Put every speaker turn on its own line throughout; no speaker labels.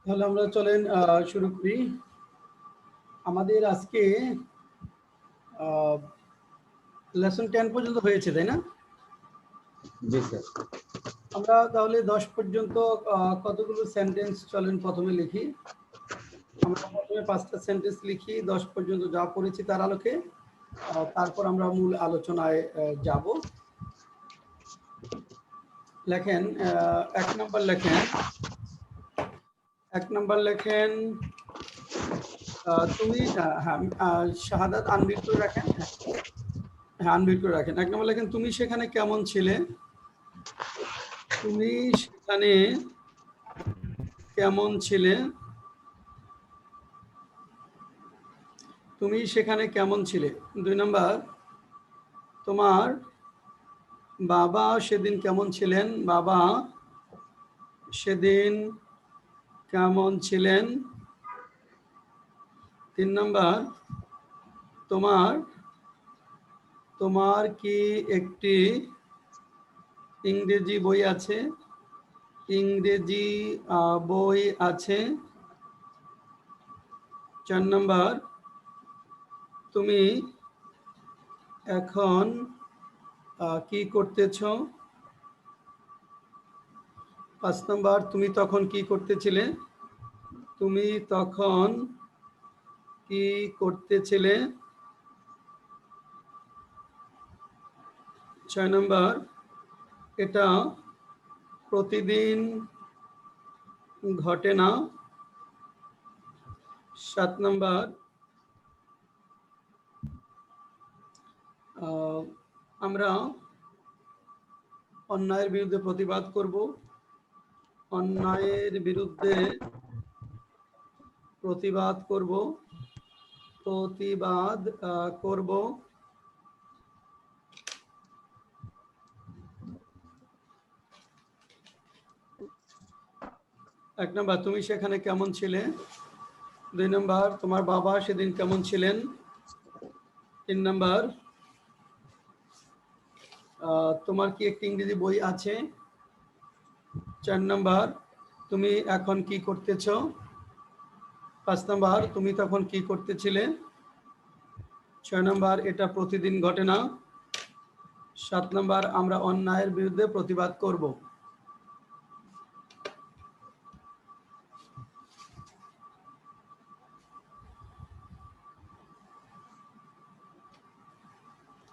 তাহলে আমরা চলেন শুরু করি। আমাদের আজকে লেসন 10 পর্যন্ত হয়েছে, তাই না?
জি স্যার।
আমরা তাহলে 10 পর্যন্ত কতগুলো সেন্টেন্স চলেন প্রথমে লিখি। আমরা প্রথমে 5টা সেন্টেন্স লিখি 10 পর্যন্ত যা পড়েছি তার আলোকে। তারপর আমরা মূল আলোচনায় যাব। লেখেন 1 নাম্বার লেখেন। 1 নাম্বার লেখেন তুমি শাহাদাত আনমিউট করে রাখেন। হ্যাঁ, আনমিউট করে রাখেন। 1 নাম্বার লেখেন তুমি সেখানে কেমন ছিলে? তুমি সেখানে কেমন ছিলে? তুমি সেখানে কেমন ছিলে? 2 নাম্বার তোমার বাবা সেদিন কেমন ছিলেন? বাবা সেদিন কেমন ছিলেন? 3 নাম্বার তোমার তোমার কি একটি ইংরেজি বই আছে? ইংরেজি বই আছে। 4 নাম্বার তুমি এখন কি করতেছ? 5 নাম্বার তুমি তখন কি করতেছিলে? তুমি তখন কি করতেছিলে? 6 নাম্বার এটা প্রতিদিন ঘটে না। 7 নাম্বার আমরা অন্যায়ের বিরুদ্ধে প্রতিবাদ করব। অন্যায়ের বিরুদ্ধে প্রতিবাদ করব। প্রতিবাদ করব। 1 নাম্বার তুমি সেখানে কেমন ছিলে? 2 নাম্বার তোমার বাবা সেদিন কেমন ছিলেন? 3 নাম্বার তোমার কি একটি ইংরেজি বই আছে? 4 নাম্বার তুমি এখন কি করতেছ? 5 নাম্বার তুমি তখন কি করতেছিলে? 6 নাম্বার এটা প্রতিদিন ঘটে না। 7 নাম্বার আমরা অন্যায়ের বিরুদ্ধে প্রতিবাদ করব।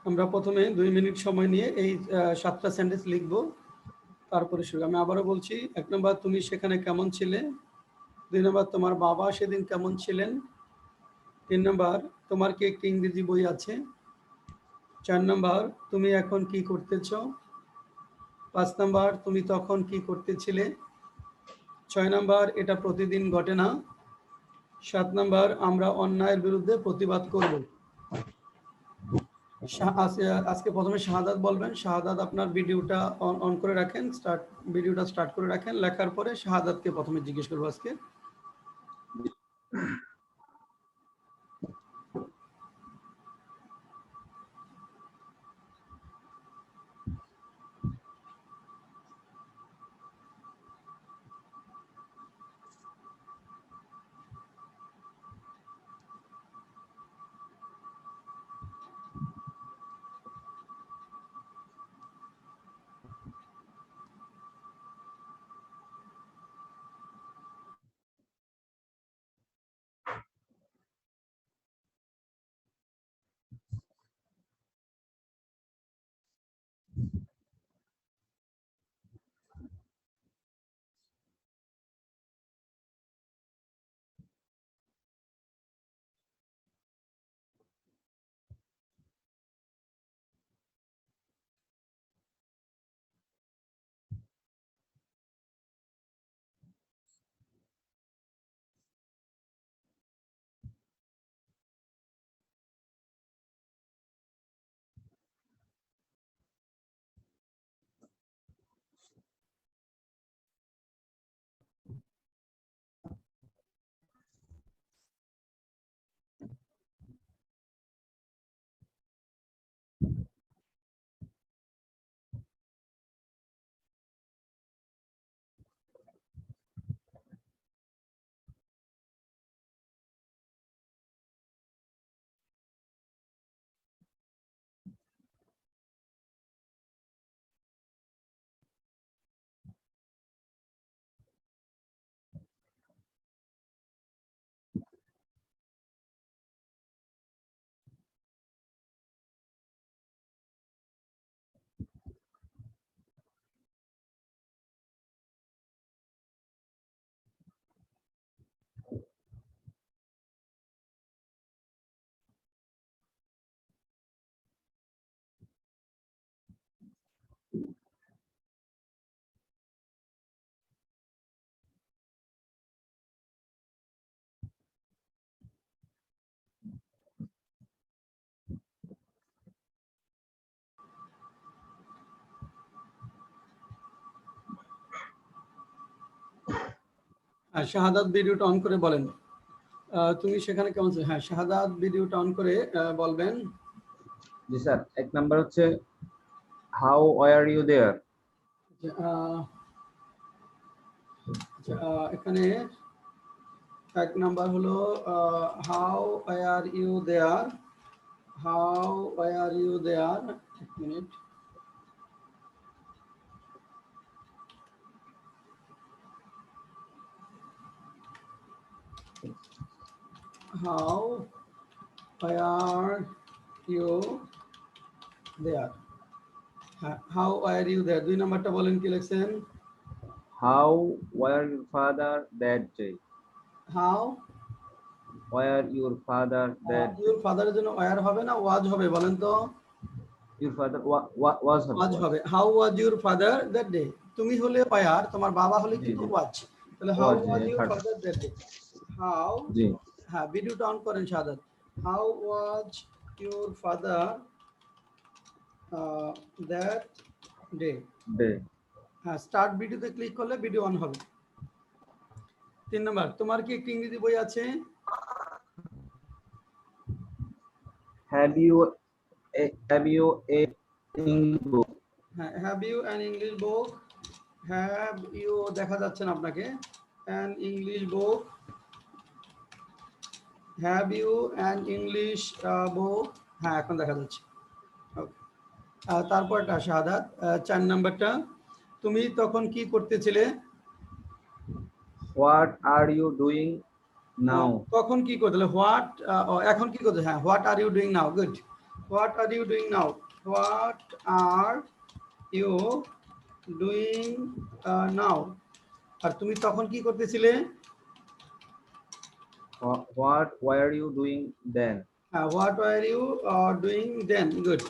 আমরা প্রথমে 2 মিনিট সময় নিয়ে এই 7টা সেন্টেন্স লিখব, তারপরে শুরু। আমি আবারও বলছি। 1 নাম্বার তুমি সেখানে কেমন ছিলে? 2 নাম্বার তোমার বাবা সেদিন কেমন ছিলেন? 3 নাম্বার তোমার কি একটি ইংরেজি বই আছে? 4 নাম্বার তুমি এখন কি করতেছ? 5 নাম্বার তুমি তখন কি করতেছিলে? 6 নাম্বার এটা প্রতিদিন ঘটে না। 7 নাম্বার আমরা অন্যায়ের বিরুদ্ধে প্রতিবাদ করব। আজকে প্রথমে শাহাদাত বলবেন। শাহাদাত আপনার ভিডিওটা অন করে রাখেন। ভিডিওটা স্টার্ট করে রাখেন। লেখার পরে শাহাদাতকে প্রথমে জিজ্ঞেস করবো আজকে। শাহাদাত ভিডিওটা অন করে বলেন তুমি সেখানে কেমন ছিলে। হ্যাঁ, শাহাদাত ভিডিওটা অন করে বলবেন।
জি স্যার, এক নাম্বার হচ্ছে হাউ আর ইউ দেয়ার।
এখানে এক নাম্বার হলো how are you there, how are you there. এক minute. How are you there? How are you there? 2 নাম্বারটা বলেন কি লিখছেন?
How were your father that day.
How
were your father that day.
your father এর জন্য where হবে না was হবে বলেন তো?
ইউর ফাদার ওয়াজ হবে।
was হবে। How was your father that day? তুমি হলে where, তোমার বাবা হলে
জি
কিন্তু
জি
was। তাহলে how
was,
was your
third.
father that day? How,
জি
হ্যাঁ ভিডিওটা অন করেন Shahadat. How was your father that day?
Day.
হ্যাঁ, স্টার্ট ভিডিওতে ক্লিক করলে ভিডিও অন হবে। 3 নাম্বার, তোমার কি একটি ইংরেজি বই আছে?
Have you a English book.
হ্যাঁ, have you an English book? Have you দেখা যাচ্ছে না আপনাকে। An English book, have you an English book? হ্যাঁ, এখন দেখা যাচ্ছে। ওকে, তারপরটা শাহাদাত 4 নাম্বারটা, তুমি তখন কি করতেছিলে?
What are you doing now.
তখন কি করতে, হোয়াট, এখন কি করতে, হ্যাঁ what are you doing now. Good, what are you doing now, what are you doing now. আর তুমি তখন কি করতেছিলে?
What were you doing then.
What are you doing then. Good.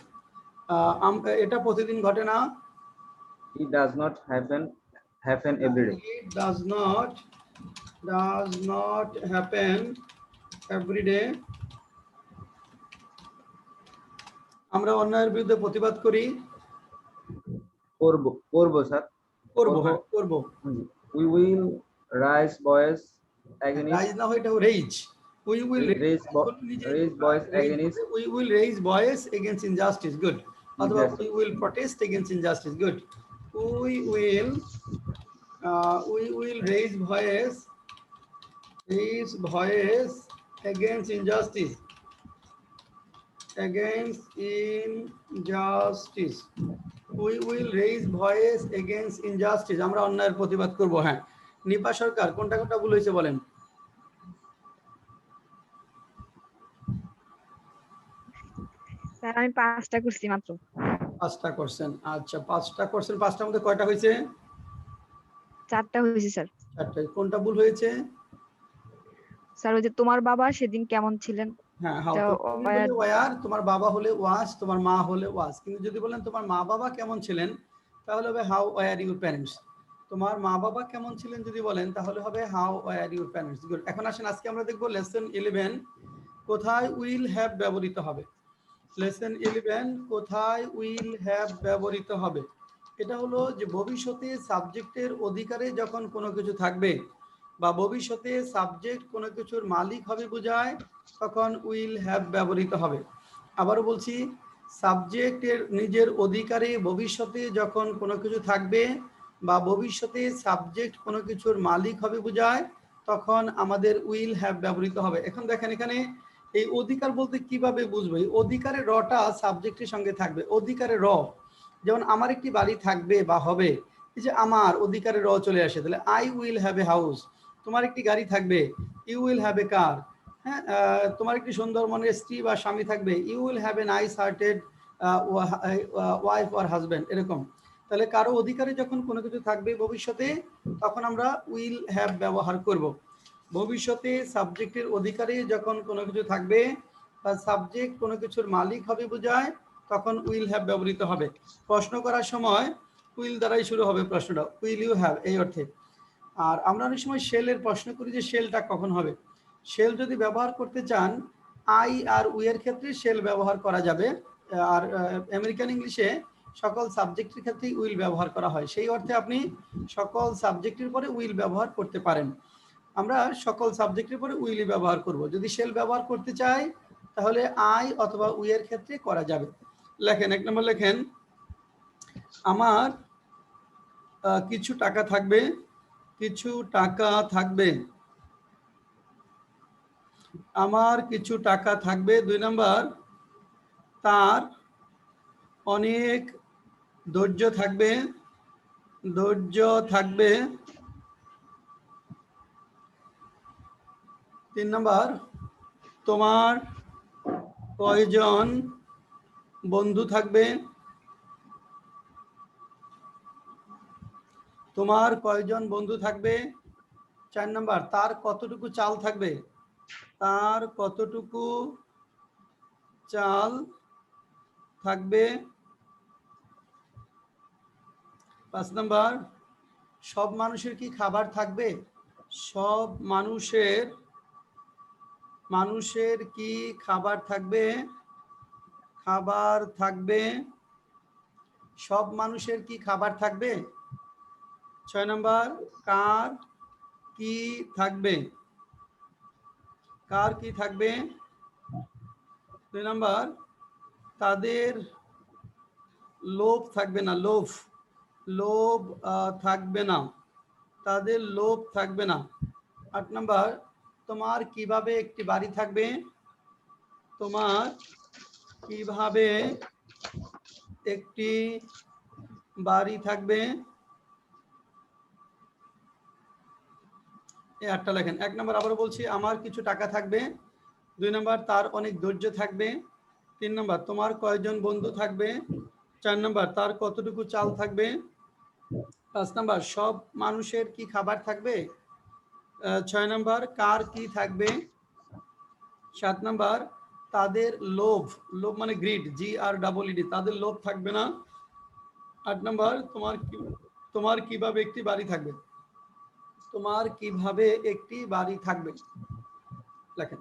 এটা প্রতিদিন ঘটে না?
It does not happen every day.
It does not happen every day. আমরা অন্যায়ের বিরুদ্ধে প্রতিবাদ করি।
করবো স্যার।
করবো, হ্যাঁ করবো।
We will raise voice against.
Raise না হয় এটা raise. We will
raise voice against
we will raise voice against injustice. Good. অথবা we will protest against injustice. Good. We will raise voice against injustice. We will raise voice against injustice. আমরা অন্যায়ের প্রতিবাদ করব। হ্যাঁ, নিপা সরকার কোনটা কোনটা ভুল হয়েছে বলেন?
স্যার আমি 5টা করছি মাত্র।
5টা করছেন। আচ্ছা, 5টা করছেন, 5টার মধ্যে কয়টা হয়েছে?
4টা হয়েছে স্যার।
4টা। কোনটা ভুল হয়েছে?
স্যার ওই যে তোমার বাবা সেদিন কেমন ছিলেন।
হ্যাঁ, হাউ। তুমি বলে ওয়ার, তোমার বাবা হলে ওয়াজ, তোমার মা হলে ওয়াজ। কিন্তু যদি বলেন তোমার মা বাবা কেমন ছিলেন, তাহলে হবে হাউ ওয়ার ইউর প্যারেন্টস। তোমার মা বাবা কেমন ছিলেন যদি বলেন, তাহলে হবে how were your parents. Good. এখন আসেন, আজকে আমরা দেখবো লেসন 11 কোথায় উইল হ্যাভ ব্যবহৃত হবে। লেসন 11 কোথায় উইল হ্যাভ ব্যবহৃত হবে। এটা হলো যে ভবিষ্যতে সাবজেক্টের অধিকারে যখন কোনো কিছু থাকবে বা ভবিষ্যতে সাবজেক্ট কোনো কিছুর মালিক হবে বোঝায়, তখন উইল হ্যাভ ব্যবহৃত হবে। আবারও বলছি, সাবজেক্টের নিজের অধিকারে ভবিষ্যতে যখন কোনো কিছু থাকবে বা ভবিষ্যতে সাবজেক্ট কোনো কিছুর মালিক হবে বোঝায়, তখন আমাদের উইল হ্যাভ ব্যবহৃত হবে। এখন দেখেন এখানে এই অধিকার বলতে কিভাবে বুঝবো? এই অধিকারের রটা সাবজেক্টের সঙ্গে থাকবে। অধিকারের র, যেমন আমার একটি বাড়ি থাকবে বা হবে, এই যে আমার অধিকারের র চলে আসে, তাহলে I will have a house. তোমার একটি গাড়ি থাকবে, you will have a car. হ্যাঁ, তোমার একটি সুন্দর মনের স্ত্রী বা স্বামী থাকবে, you will have a nice hearted wife or husband. এরকম। তাহলে কারো অধিকারে যখন কোনো কিছু থাকবে ভবিষ্যতে, তখন আমরা উইল হ্যাভ ব্যবহার করব। ভবিষ্যতে সাবজেক্টের অধিকারে যখন কোনো কিছু থাকবে বা সাবজেক্ট কোনো কিছুর মালিক হবে বোঝায়, তখন উইল হ্যাভ ব্যবহৃত হবে। প্রশ্ন করার সময় উইল দ্বারাই শুরু হবে প্রশ্নটা, উইল ইউ হ্যাভ, এই অর্থে। আর আমরা অনেক সময় শেলের প্রশ্ন করি যে শেলটা কখন হবে। শেল যদি ব্যবহার করতে চান, আই আর উই এর ক্ষেত্রে শেল ব্যবহার করা যাবে। আর আমেরিকান ইংলিশে সকল সাবজেক্টের ক্ষেত্রেই উইল ব্যবহার করা হয়। সেই অর্থে আপনি সকল সাবজেক্টের পরে উইল ব্যবহার করতে পারেন। আমরা সকল সাবজেক্টের পরে উইলি ব্যবহার করব। যদি শেল ব্যবহার করতে চাই তাহলে আই অথবা উই এর ক্ষেত্রে করা যাবে। লেখেন, 1 নম্বর লেখেন, আমার কিছু টাকা থাকবে, কিছু টাকা থাকবে। আমার কিছু টাকা থাকবে। 2 নম্বর, তার অনেক ধৈর্য থাকবে, ধৈর্য থাকবে। 3 নম্বর, তোমার কয়জন বন্ধু থাকবে, তোমার কয়জন বন্ধু থাকবে। 4 নম্বর, তার কতটুকু চাল থাকবে, তার কতটুকু চাল থাকবে। 5 নম্বর, সব মানুষের কি খাবার থাকবে, সব মানুষের কি খাবার থাকবে, খাবার থাকবে। সব মানুষের কি খাবার থাকবে। 6 নম্বর, কার কি থাকবে, কার কি থাকবে। 2 নম্বর, তাদের লোভ থাকবে না, লোভ, লোভ থাকবে না, তাদের লোভ থাকবে না। 8 নম্বর, তোমার কিভাবে একটি বাড়ি থাকবে, তোমার কিভাবে একটি বাড়ি থাকবে। এই 8টা লেখেন। 1 নম্বর আবারও বলছি, আমার কিছু টাকা থাকবে। 2 নম্বর, তার অনেক ধৈর্য থাকবে। 3 নম্বর, তোমার কয়জন বন্ধু থাকবে। 4 নম্বর, তার কতটুকু চাল থাকবে। 5 নম্বর, সব মানুষের কি খাবার থাকবে। 6 নম্বর, কার কি থাকবে। 7 নম্বর, তাদের লোভ, লোভ মানে গ্রিড, GREED, তাদের লোভ থাকবে না। 8 নম্বর, তোমার কিভাবে একটি বাড়ি থাকবে, তোমার কিভাবে একটি বাড়ি থাকবে। লেখেন।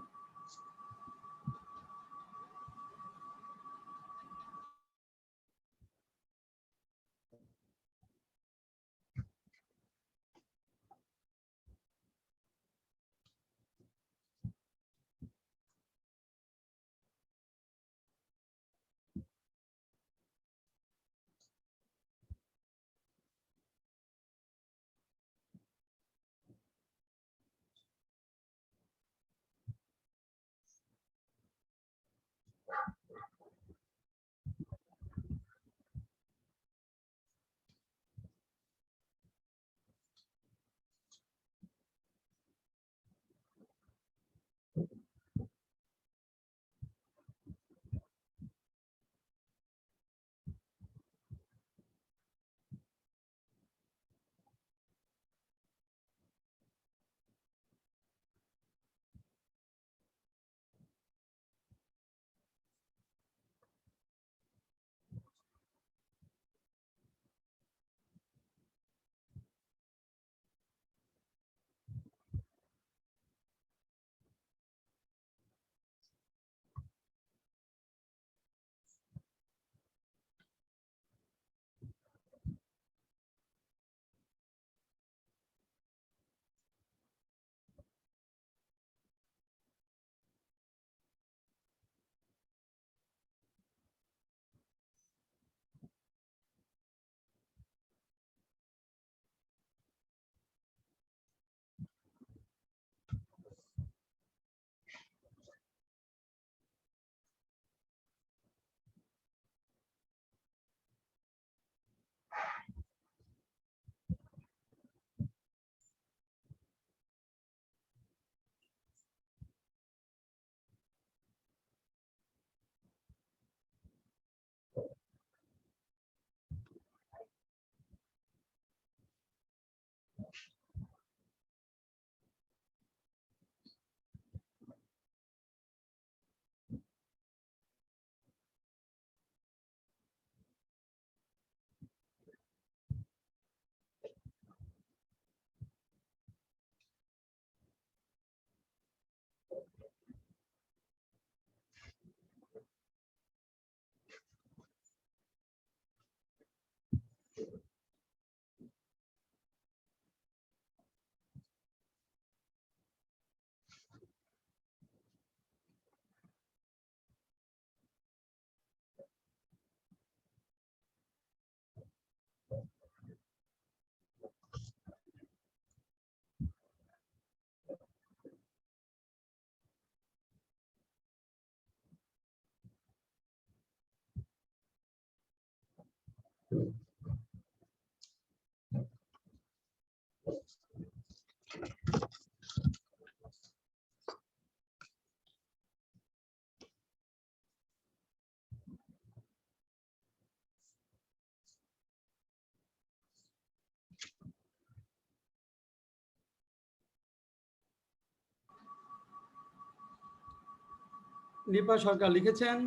নিপা সরকার লিখেছেন?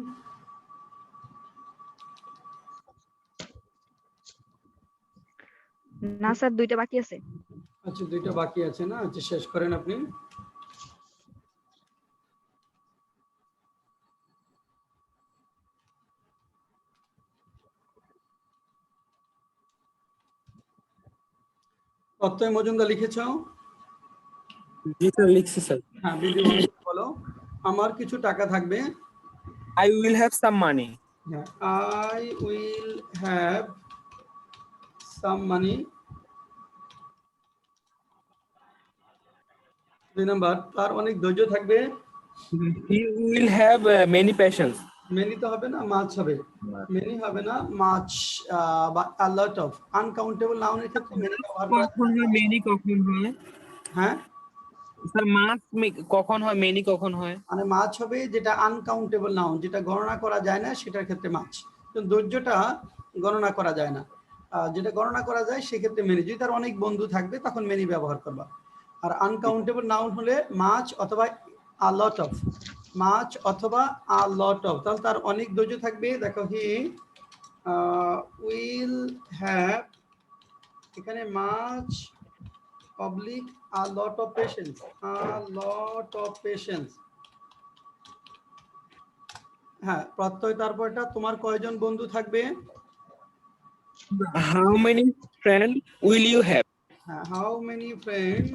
না স্যার, 2টা বাকি আছে।
আচ্ছা, 2টা বাকি আছে না? আচ্ছা, শেষ করেন আপনি। প্রত্যয় মজুমদার লিখেছ?
জি স্যার, লিখছি স্যার।
হ্যাঁ, বিধি বলো। আমার কিছু টাকা থাকবে।
I will have some money.
হ্যাঁ, I will have some money। 2 number, তার অনেক ধৈর্য থাকবে।
He will have many passions.
Many তো হবে না, মাছ হবে। মেনি হবে না, মাছ বা a lot of। আনকাউন্টেবল নাউনের ক্ষেত্রে মেনি ব্যবহার করা
কখন হয় many, কখন হয়?
হ্যাঁ,
স্যার মাছ কখন হয়, many কখন হয়?
মানে মাছ হবে যেটা আনকাউন্টেবল নাউন, যেটা গণনা করা যায় না সেটার ক্ষেত্রে মাছ। কিন্তু ধৈর্যটা গণনা করা যায় না। যেটা গণনা করা যায় সেক্ষেত্রে মেনি। যদি তার অনেক বন্ধু থাকবে তখন মেনি ব্যবহার করবা। আর আনকাউন্টেবল নাউন হলে মাছ অথবা a lot of। মাছ অথবা a lot of, তাহলে তার অনেক ধৈর্য থাকবে। দেখো, হি উইল হ্যাভ, এখানে মাছ oblique a lot of patience। a lot of patience। হ্যাঁ, প্রত্যয় তারপরটা, তোমার কয়জন বন্ধু থাকবে?
How many friends will you have?
হ্যাঁ, how many friends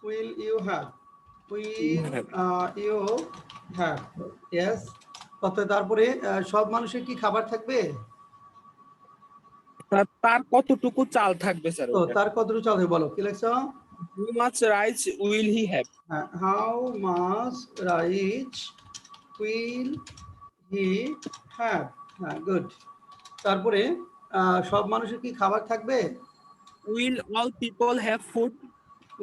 will you have? Will you have, yes. প্রত্যয় তারপরে সব মানুষের কি খাবার থাকবে?
তার কতটুকু চাল থাকবে স্যার?
তো তার কতটুকু চাল হবে বলো, কি লিখছো?
How much rice will he have?
হ্যাঁ, how much rice will he have. হ্যাঁ, গুড। তারপরে সব মানুষের কি খাবার থাকবে?
Will all people have food?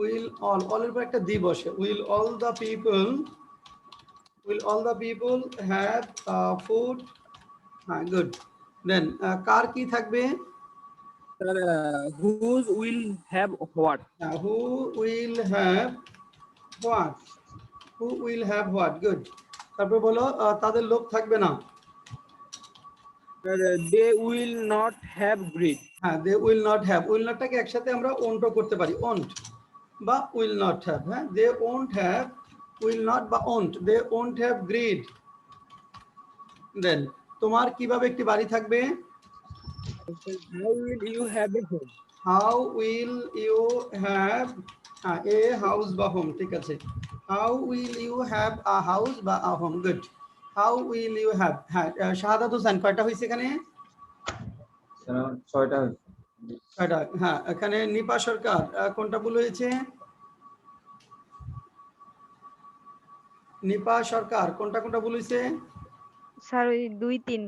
Will all, অলের পর একটা দি বসে। Will all the people, will all the people have food. হ্যাঁ, গুড। দেন কার কি থাকবে?
Whose will have what?
Who will have what? Who will have what, good. তারপর বলো তাদের লোভ থাকবে না।
They will not have greed.
হ্যাঁ, they will not have. Will নটটাকে একসাথে আমরা ওন্টও করতে পারি, ওন্ট বা উইল নট হ্যাভ। হ্যাঁ, they won't have, will not বা won't, they won't have greed. Then তোমার কিভাবে একটি বাড়ি থাকবে?
How will you have a home?
How will you have a house বা হোম, ঠিক আছে। How will you have a house বা a home, good. How will you have. হ্যাঁ, শাহাদাত হোসেন কয়টা হয়েছে এখানে?
স্যার আমার 6টা হয়েছে।
ছয়টা। হ্যাঁ, এখানে নিপা সরকার কোনটা ভুল হয়েছে? নিপা সরকার কোনটা কোনটা ভুল হয়েছে?
স্যার ওই 2, 3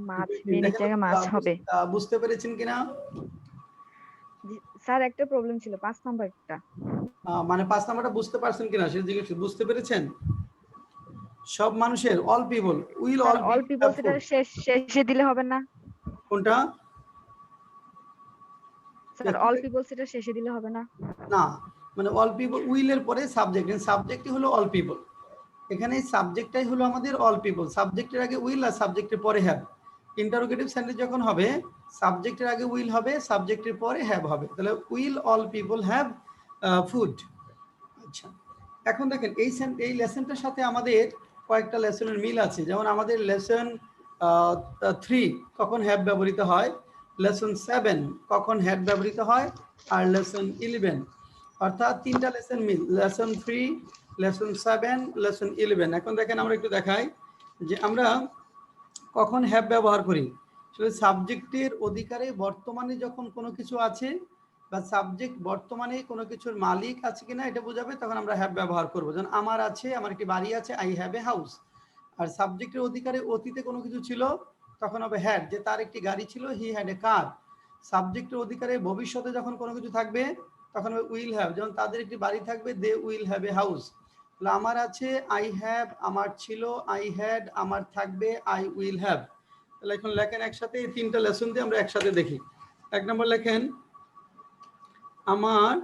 মাছ, মেনির
দেখেন,
জায়গায় মাছ হবে।
বুঝতে পেরেছেন কিনা?
স্যার একটা প্রবলেম ছিল 5 নাম্বারটা।
মানে 5 নাম্বারটা বুঝতে পারছেন কিনা সেটা জিজ্ঞেস, বুঝতে পেরেছেন? সব মানুষের, all people will
sir
all
all people সেটা শেষে দিলে হবে না?
কোনটা?
স্যার অল পিপল সেটা শেষে দিলে হবে না?
না, মানে অল পিপল উইলের পরে সাবজেক্ট, সাবজেক্টই হলো অল পিপল। এখানে সাবজেক্টটাই হলো আমাদের অল পিপল। সাবজেক্টের আগে উইল আর সাবজেক্টের পরে হ্যাভ। ইন্টারোগেটিভ সেন্টেন্স যখন হবে সাবজেক্টের আগে উইল হবে, সাবজেক্টের পরে হ্যাভ হবে। তাহলে will all people have food. আচ্ছা, এখন দেখেন এই লেসনটার সাথে আমাদের কয়েকটা লেসনের মিল আছে। যেমন আমাদের লেসন 3 কখন হ্যাভ ব্যবহৃত হয়, লেসন 7 কখন হ্যাভ ব্যবহৃত হয়, আর লেসন 11, অর্থাৎ 3টা লেসন মিল, লেসন 3, লেসন 7, লেসন 11। এখন দেখেন আমরা একটু দেখাই যে আমরা কখন হ্যাভ ব্যবহার করি। আসলে সাবজেক্টের অধিকারে বর্তমানে যখন কোনো কিছু আছে বা সাবজেক্ট বর্তমানে কোনো কিছুর মালিক আছে কিনা এটা বোঝাবে, তখন আমরা হ্যাভ ব্যবহার করবো। যেমন আমার আছে, আমার একটি বাড়ি আছে, আই হ্যাভ এ হাউস। আর সাবজেক্টের অধিকারে অতীতে কোনো কিছু ছিল, তখন হবে হ্যাড, যে তার একটি গাড়ি ছিল, হি হ্যাড এ কার। সাবজেক্টের অধিকারে ভবিষ্যতে যখন কোনো কিছু থাকবে তখন হবে উইল হ্যাভ, যেমন তাদের একটি বাড়ি থাকবে, they will have a house. তাহলে আমার আছে আই হ্যাভ, আমার ছিল, আই হ্যাড, আমার থাকবে, আই উইল হ্যাভ। তাহলে এখন লেখেন একসাথে, এই তিনটা লেসন দিয়ে আমরা একসাথে দেখি। 1 নম্বর লেখেন, আমার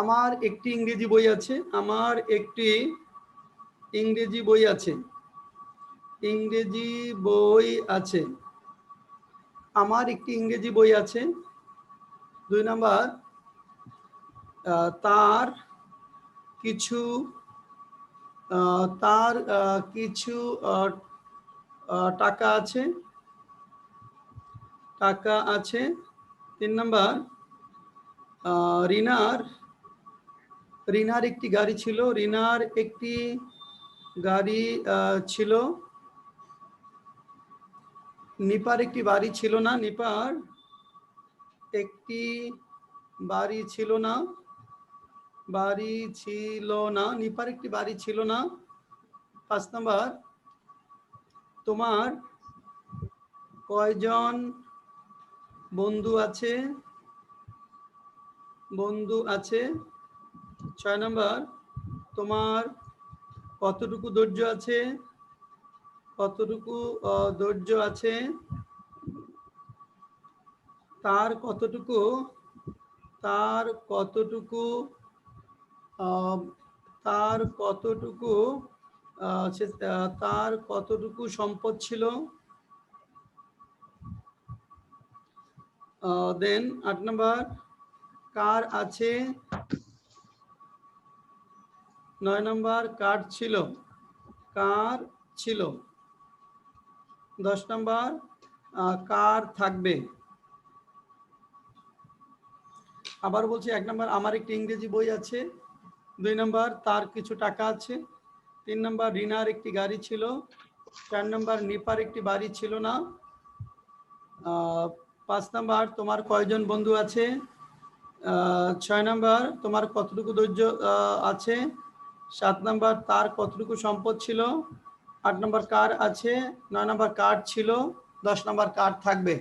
আমার একটি ইংরেজি বই আছে, আমার একটি ইংরেজি বই আছে, ইংরেজি বই আছে, আমার একটি ইংরেজি বই আছে। 2 নাম্বার, তার কিছু তার কিছু টাকা আছে, টাকা আছে। 3 নাম্বার, রিনার রিনার একটি গাড়ি ছিল, রিনার একটি গাড়ি ছিল। নিপার একটি বাড়ি ছিল না, নিপার একটি বাড়ি ছিল না, বাড়ি ছিল না, নিপার একটি বাড়ি ছিল না। 5 নাম্বার, তোমার কয়জন বন্ধু আছে, বন্ধু আছে। 6 নাম্বার, তোমার কতটুকু ধৈর্য আছে, কতটুকু ধৈর্য আছে। তার কতটুকু, তার কতটুকু তার কতটুকু তার কতটুকু সম্পদ ছিল। দেন 8 নাম্বার, কার আছে। 9 নাম্বার, কার ছিল, কার ছিল। 10 নাম্বার, কার থাকবে। আবার বলছি, 1 নাম্বার, আমার একটি ইংরেজি বই আছে। 2 নাম্বার, তার কিছু টাকা আছে। 3 নাম্বার, রিনার একটি গাড়ি ছিল। 4 নাম্বার, নিপার একটি বাড়ি ছিল না। 5 নাম্বার, তোমার কয়জন বন্ধু আছে। 6 নাম্বার, তোমার কতটুকু ধৈর্য আছে। 7 নাম্বার, তার কতটুকু সম্পদ ছিল। 8 নাম্বার, কার আছে। 9 নাম্বার, কার ছিল। 10 নাম্বার, কার থাকবে।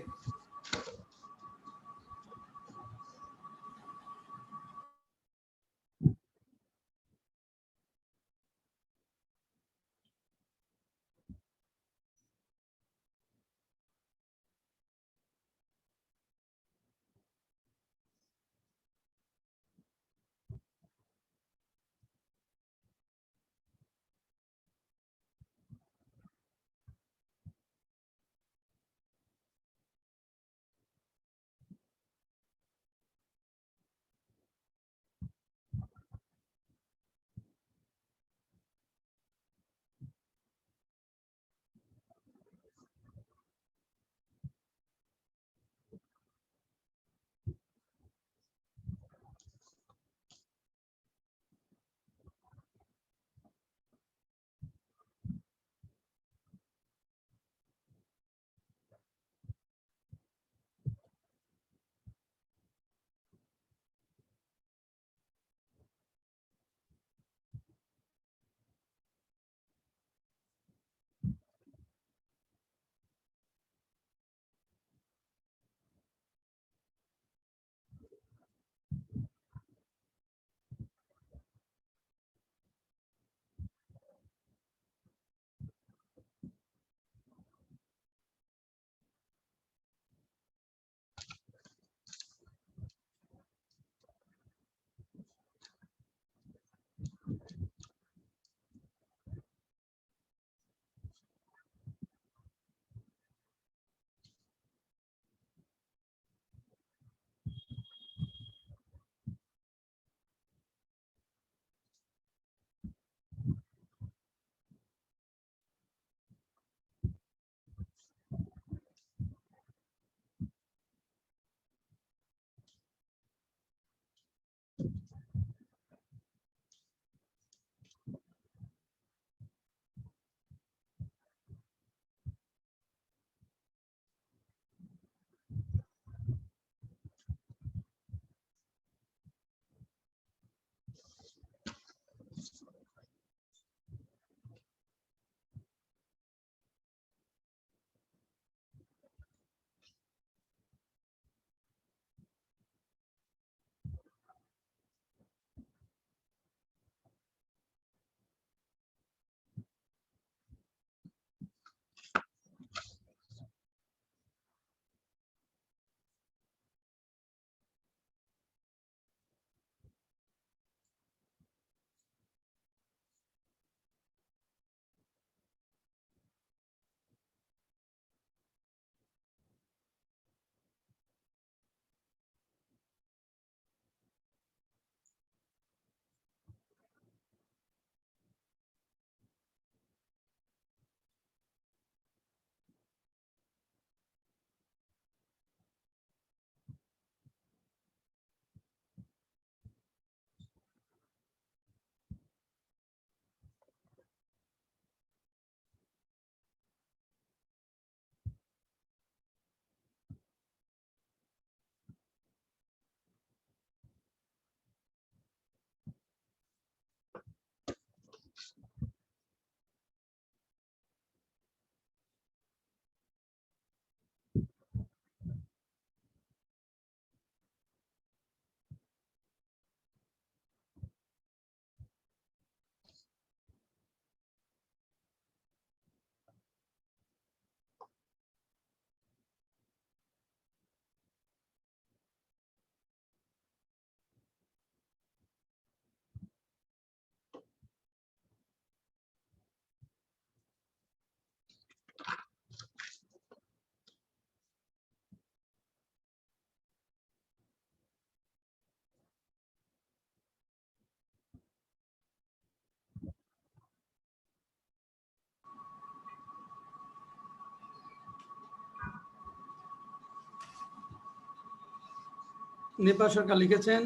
নিপা সরকার লিখেছেন।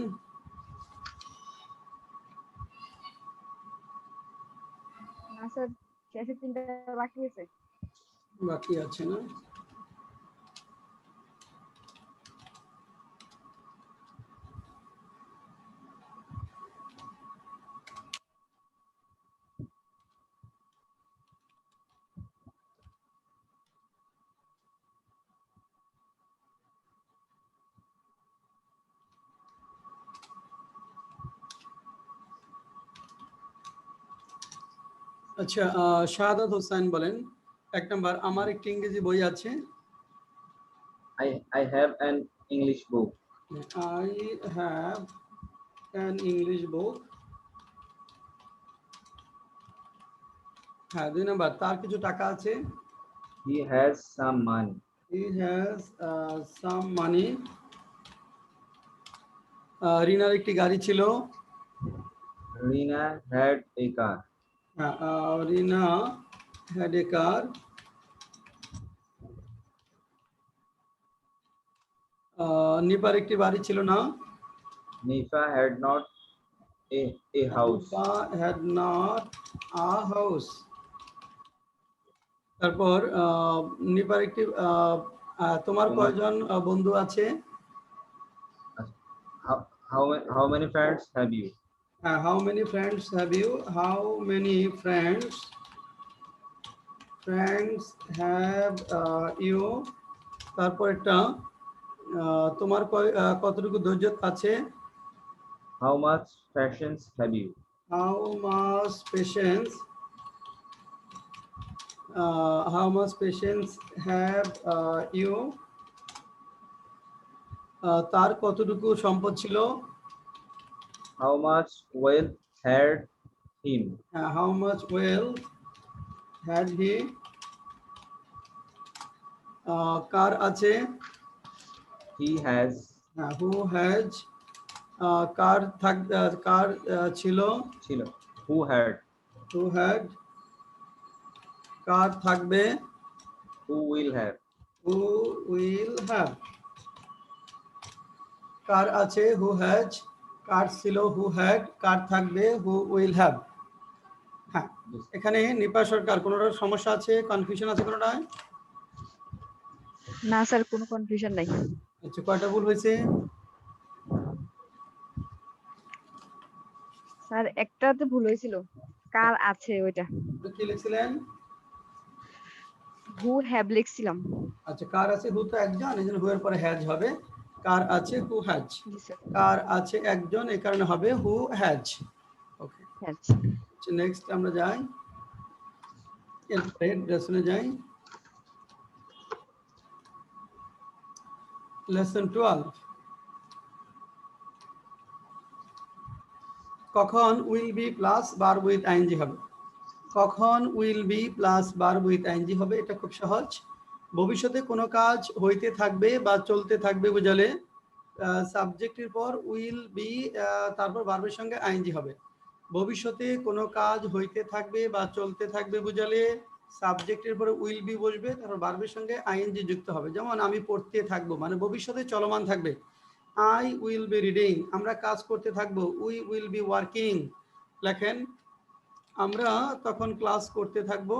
না স্যার, শেষের 3টা বাকি আছে।
বাকি আছে না? আচ্ছা, শাহাদাত হোসেন বলেন 1 নাম্বার, আমার একটি ইংরেজি বই আছে।
I have an English book.
I have an English book. হ্যাঁ, 2 নাম্বার, তার কিছু টাকা আছে।
He has some money.
He has some money. রিনার একটি গাড়ি ছিল।
Rina had a car.
হ্যাঁ, রিনা had a car. নিপার একটি বাড়ি ছিল না।
Nifa had not a house.
Nipa had not a house. তারপর নিপার একটি তোমার কয়জন বন্ধু আছে?
How many friends have you?
How many friends have you? How many friends have you? তারপর একটা তোমার কতটুকু ধৈর্য আছে?
How much patience have you?
How much patience have you? তার কতটুকু সম্পদ ছিল?
How much wealth had him?
How much wealth had he? কার আছে?
He has.
Who has? কার ছিল?
Who had?
Who had? কার থাকবে?
Who will have?
Who will have? কার আছে? Who has? কার ছিল? Who had? কার থাকবে? Who will have? হ্যাঁ, এখানে নিপা সরকার কোনোটা সমস্যা আছে, কনফিউশন আছে কোনোটায়?
না স্যার, কোনো কনফিউশন নাই।
আচ্ছা, কয়টা ভুল হয়েছে?
স্যার একটাতে ভুল হয়েছিল, কার আছে ওইটা।
কি লিখছিলেন?
Who have লিখছিলাম।
আচ্ছা, কার আছে? হু তো একজন, এই জন্য হু এর পরে হ্যাজ হবে। কার আছে? Who has.
G sir.
কার আছে একজন, এই কারণে হবে who has. Okay,
has.
Next আমরা যাই, এরপরে লেসনে যাই। লেসন 12। কখন will be plus verb with ING হবে? কখন will be plus verb with ING হবে? এটা খুব সহজ। ভবিষ্যতে কোনো কাজ হইতে থাকবে বা চলতে থাকবে বুঝালে সাবজেক্টের পর উইল বি, তারপর ভার্বের সঙ্গে আইএনজি হবে। ভবিষ্যতে কোনো কাজ হইতে থাকবে বা চলতে থাকবে বুঝালে সাবজেক্টের পরে উইল বি বসবে, তারপর ভার্বের সঙ্গে আইএনজি যুক্ত হবে। যেমন আমি পড়তে থাকবো, মানে ভবিষ্যতে চলমান থাকবে। আই উইল বি রিডিং, আমরা কাজ করতে থাকবো। We will be working. লেখেন, আমরা তখন ক্লাস করতে থাকবো।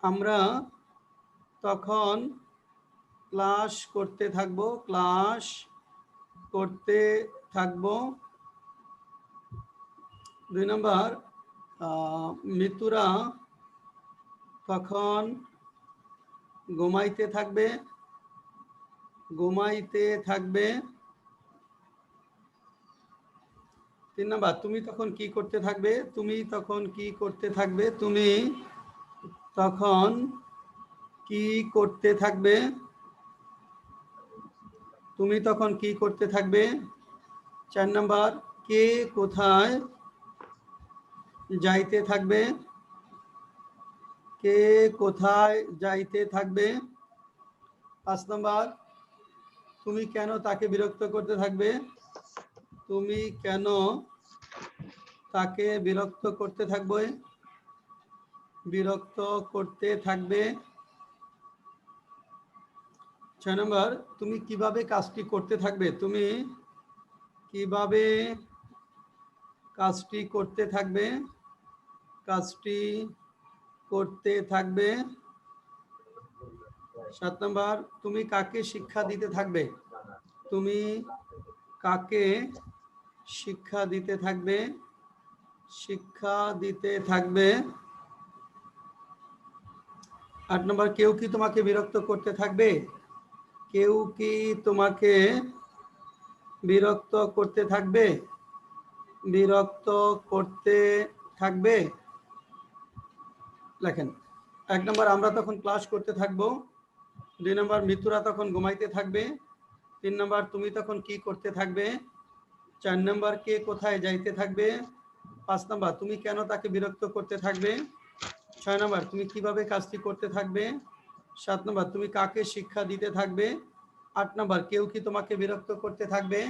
আমরা তখন ক্লাস করতে থাকবো। ক্লাস করতে থাকবো। 2 নম্বর, মৃত্যুরা তখন ঘুমাইতে থাকবে। ঘুমাইতে থাকবে। 3 নম্বর, তুমি তখন কি করতে থাকবে? তুমি তখন কি করতে থাকবে? তুমি তখন কি করতে থাকবে? তুমি তখন কি করতে থাকবে? 4 নম্বর, কে কোথায় যাইতে থাকবে? কে কোথায় যাইতে থাকবে? 5 নম্বর, তুমি কেন তাকে বিরক্ত করতে থাকবে? তুমি কেন তাকে বিরক্ত করতে থাকবে? বিরক্ত করতে থাকবে। 6 নম্বর, তুমি কিভাবে কাজটি করতে থাকবে? তুমি কিভাবে কাজটি করতে থাকবে? কাজটি করতে থাকবে। 7 নম্বর, তুমি কাকে শিক্ষা দিতে থাকবে? তুমি কাকে শিক্ষা দিতে থাকবে? শিক্ষা দিতে থাকবে। 8 নম্বর, কেউ কি তোমাকে বিরক্ত করতে থাকবে? কেউ কি তোমাকে বিরক্ত করতে থাকবে? বিরক্ত করতে থাকবে। লেখেন। 1 নম্বর, আমরা তখন ক্লাস করতে থাকবো। 2 নম্বর, মিতুরা তখন ঘুমাইতে থাকবে। 3 নম্বর, তুমি তখন কি করতে থাকবে? 4 নম্বর, কে কোথায় যাইতে থাকবে? 5 নম্বর, তুমি কেন তাকে বিরক্ত করতে থাকবে? 6 নম্বর, তুমি কিভাবে কাজটি করতে থাকবে? 7 নম্বর, তুমি কাকে শিক্ষা দিতে থাকবে? 8 নম্বর, কেউ কি তোমাকে বিরক্ত করতে থাকবে?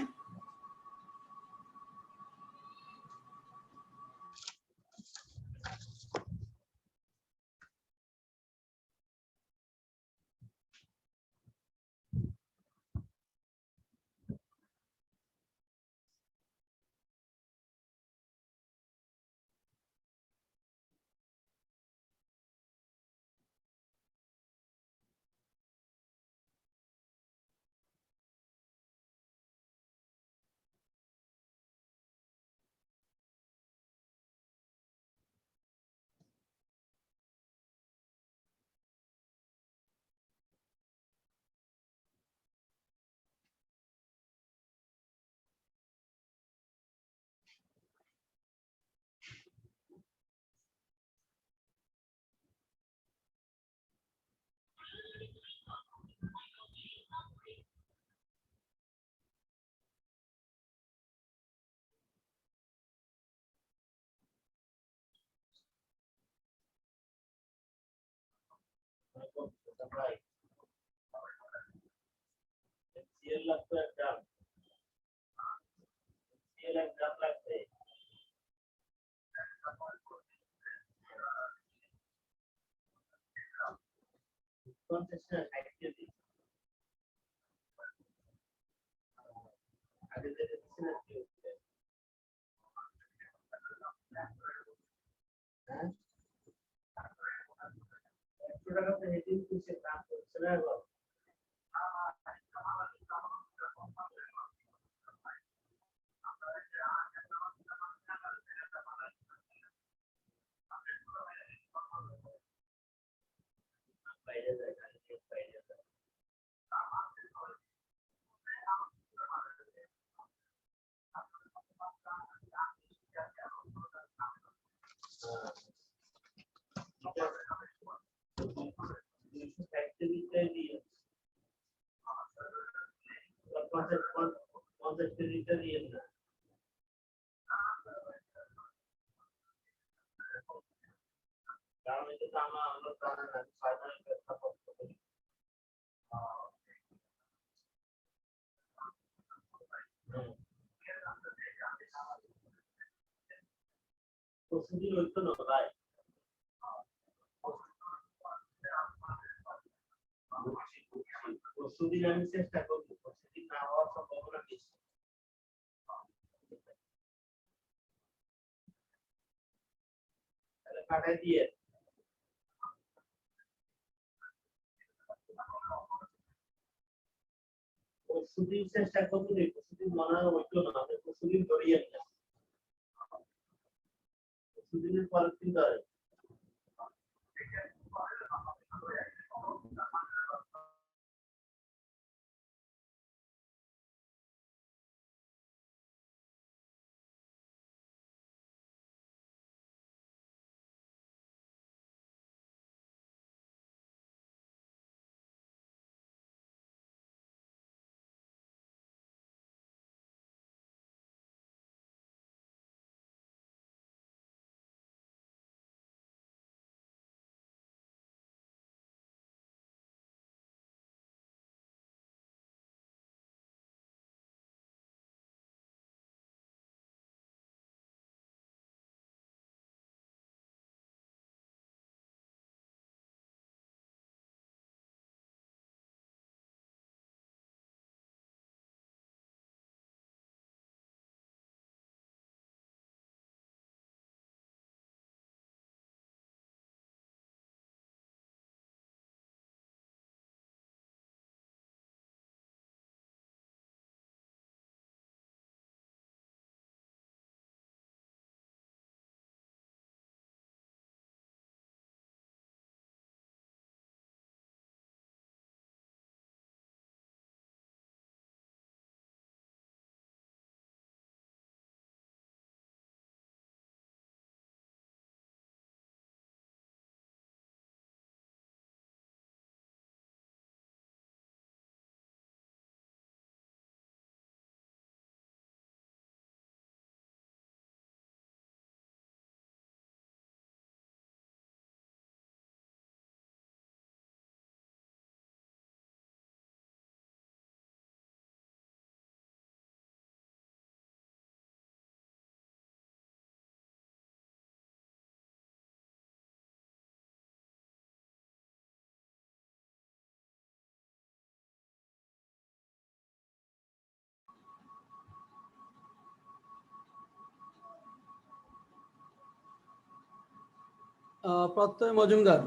প্রত্যয় মজুমদার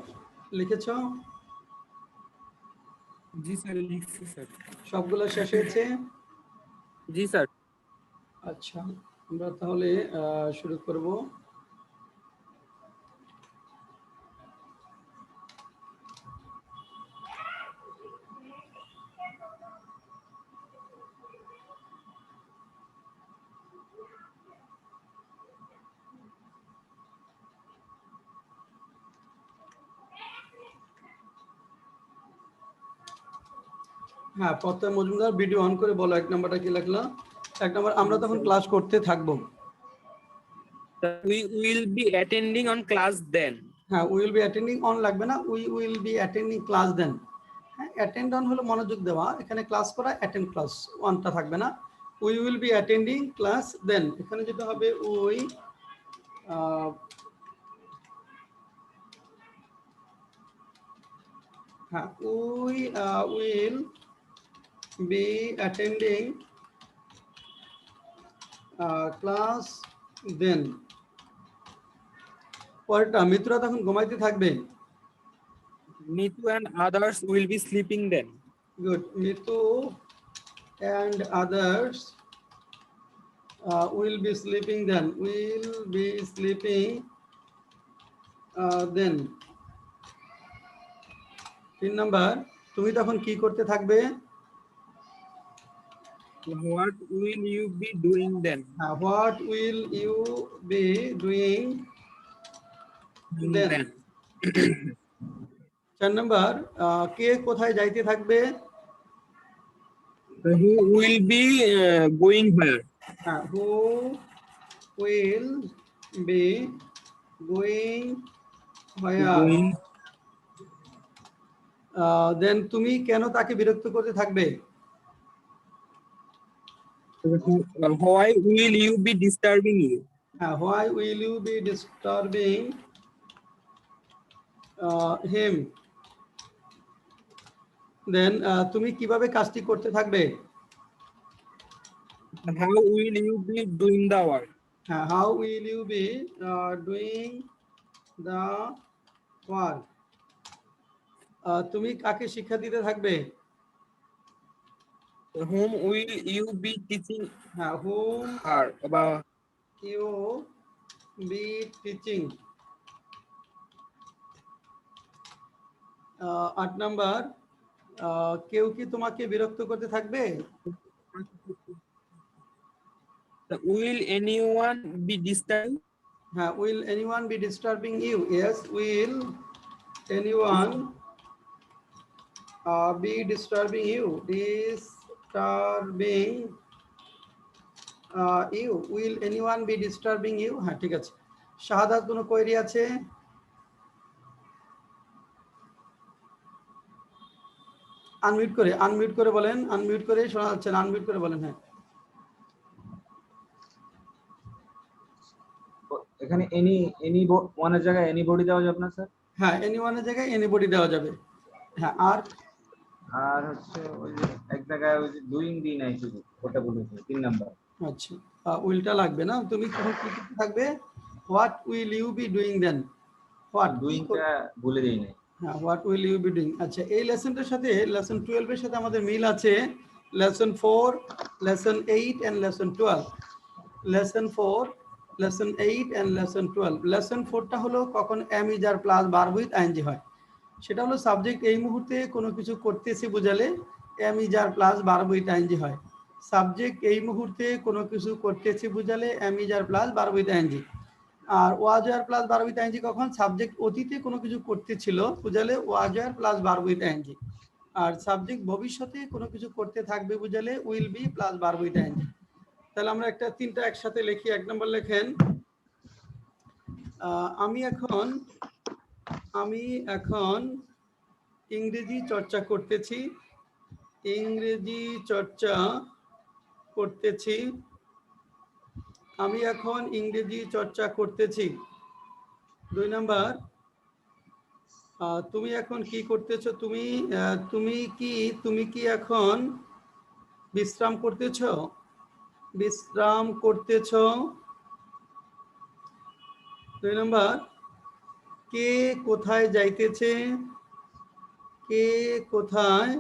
লিখেছো?
জি স্যার, লিখছি স্যার।
সবগুলো শেষ হয়েছে?
জি স্যার।
আচ্ছা, আমরা তাহলে শুরু করব। হ্যাঁ, প্রত্যয় মজুমদার ভিডিও অন করে বলো 1 নাম্বারটা কি লিখলা? 1 নাম্বার আমরা তখন ক্লাস করতে থাকবো।
We will be attending on class then.
হ্যাঁ, we will be attending on লাগবে না, we will be attending class then. হ্যাঁ, অ্যাটেন্ড অন হলো মনোযোগ দেওয়া, এখানে ক্লাস করা, অ্যাটেন্ড ক্লাস ওয়ানটা থাকবে না। We will be attending class then, এখানে যেটা হবে উই হ্যাঁ, we will be attending class then. পরেরটা, মিত্রা তখন ঘুমাইতে থাকবে।
Nitu and others will be sleeping then.
Good, Mitu and others will be sleeping then, will be sleeping then. 3 number, তুমি তখন কি করতে থাকবে?
What will you be doing then?
What will you be doing then? 4 number, কে কোথায় যাইতে থাকবে?
Who will be going where?
Who will be going where?
Going.
Then তুমি কেন তাকে বিরক্ত করতে থাকবে?
Why will you be disturbing you?
Why will you be disturbing him? Then তুমি কিভাবে কাজটি করতে থাকবে?
How will you be doing the work?
How will you be doing the work? তুমি কাকে শিক্ষা দিতে থাকবে?
Whom will you be teaching
Whom
her about?
you be teaching? 8 number, কেউ কি তোমাকে বিরক্ত করতে থাকবে?
Will anyone be disturbed?
Will anyone be disturbing you? Yes, will anyone be disturbing you? Disturbing you. Will anyone be disturbing you? হ্যাঁ, ঠিক আছে। শাহাদাত, কোনো কোয়েরি আছে? আনমিউট করে বলেন, আনমিউট করে শোনা যাচ্ছে না, আনমিউট করে বলেন। হ্যাঁ,
এখানে এনি ওয়ানের জায়গায় এনিবডি দেওয়া যাবে না স্যার?
হ্যাঁ, এনিওয়ানের জায়গায় এনিবডি দেওয়া যাবে। হ্যাঁ,
আর হচ্ছে ওই যে এক জায়গায় ওই যে ডুইং দি নাই শুধু, ওটা বলেছে 3 নাম্বার।
আচ্ছা, উইলটা লাগবে না, তুমি তখন কি করতে থাকবে? What will you be doing then? What
ডুইংটা ভুলে যাই নাই।
হ্যাঁ, what will you be doing. আচ্ছা, এই লেসনটার সাথে লেসন 12 এর সাথে আমাদের মিল আছে। Lesson 4, lesson 8 and lesson 12। Lesson 4, lesson 8 and lesson 12। Lesson 4টা হলো কখন am is are plus verb with ING হয়। সেটা হলো সাবজেক্ট এই মুহূর্তে কোনো কিছু করতেছি বুঝালে am is are plus verb with ING হয়। সাবজেক্ট এই মুহূর্তে কোনো কিছু করতেছি বুঝালে am is are plus verb with ING. আর was are plus verb with ING কখন? সাবজেক্ট অতীতে কোনো কিছু করতেছিল বুঝালে was are plus verb with ING. আর সাবজেক্ট ভবিষ্যতে কোনো কিছু করতে থাকবে বুঝালে will be plus verb with ING. তাহলে আমরা তিনটা একসাথে লিখি। 1 নম্বর লেখেন, আমি এখন ইংরেজি চর্চা করতেছি। ইংরেজি চর্চা করতেছি। আমি এখন ইংরেজি চর্চা করতেছি। 2 নাম্বার, তুমি এখন কি করতেছো? তুমি কি এখন বিশ্রাম করতেছো? বিশ্রাম করতেছো। 2 নাম্বার, কে কোথায় যাইতেছে? কে কোথায়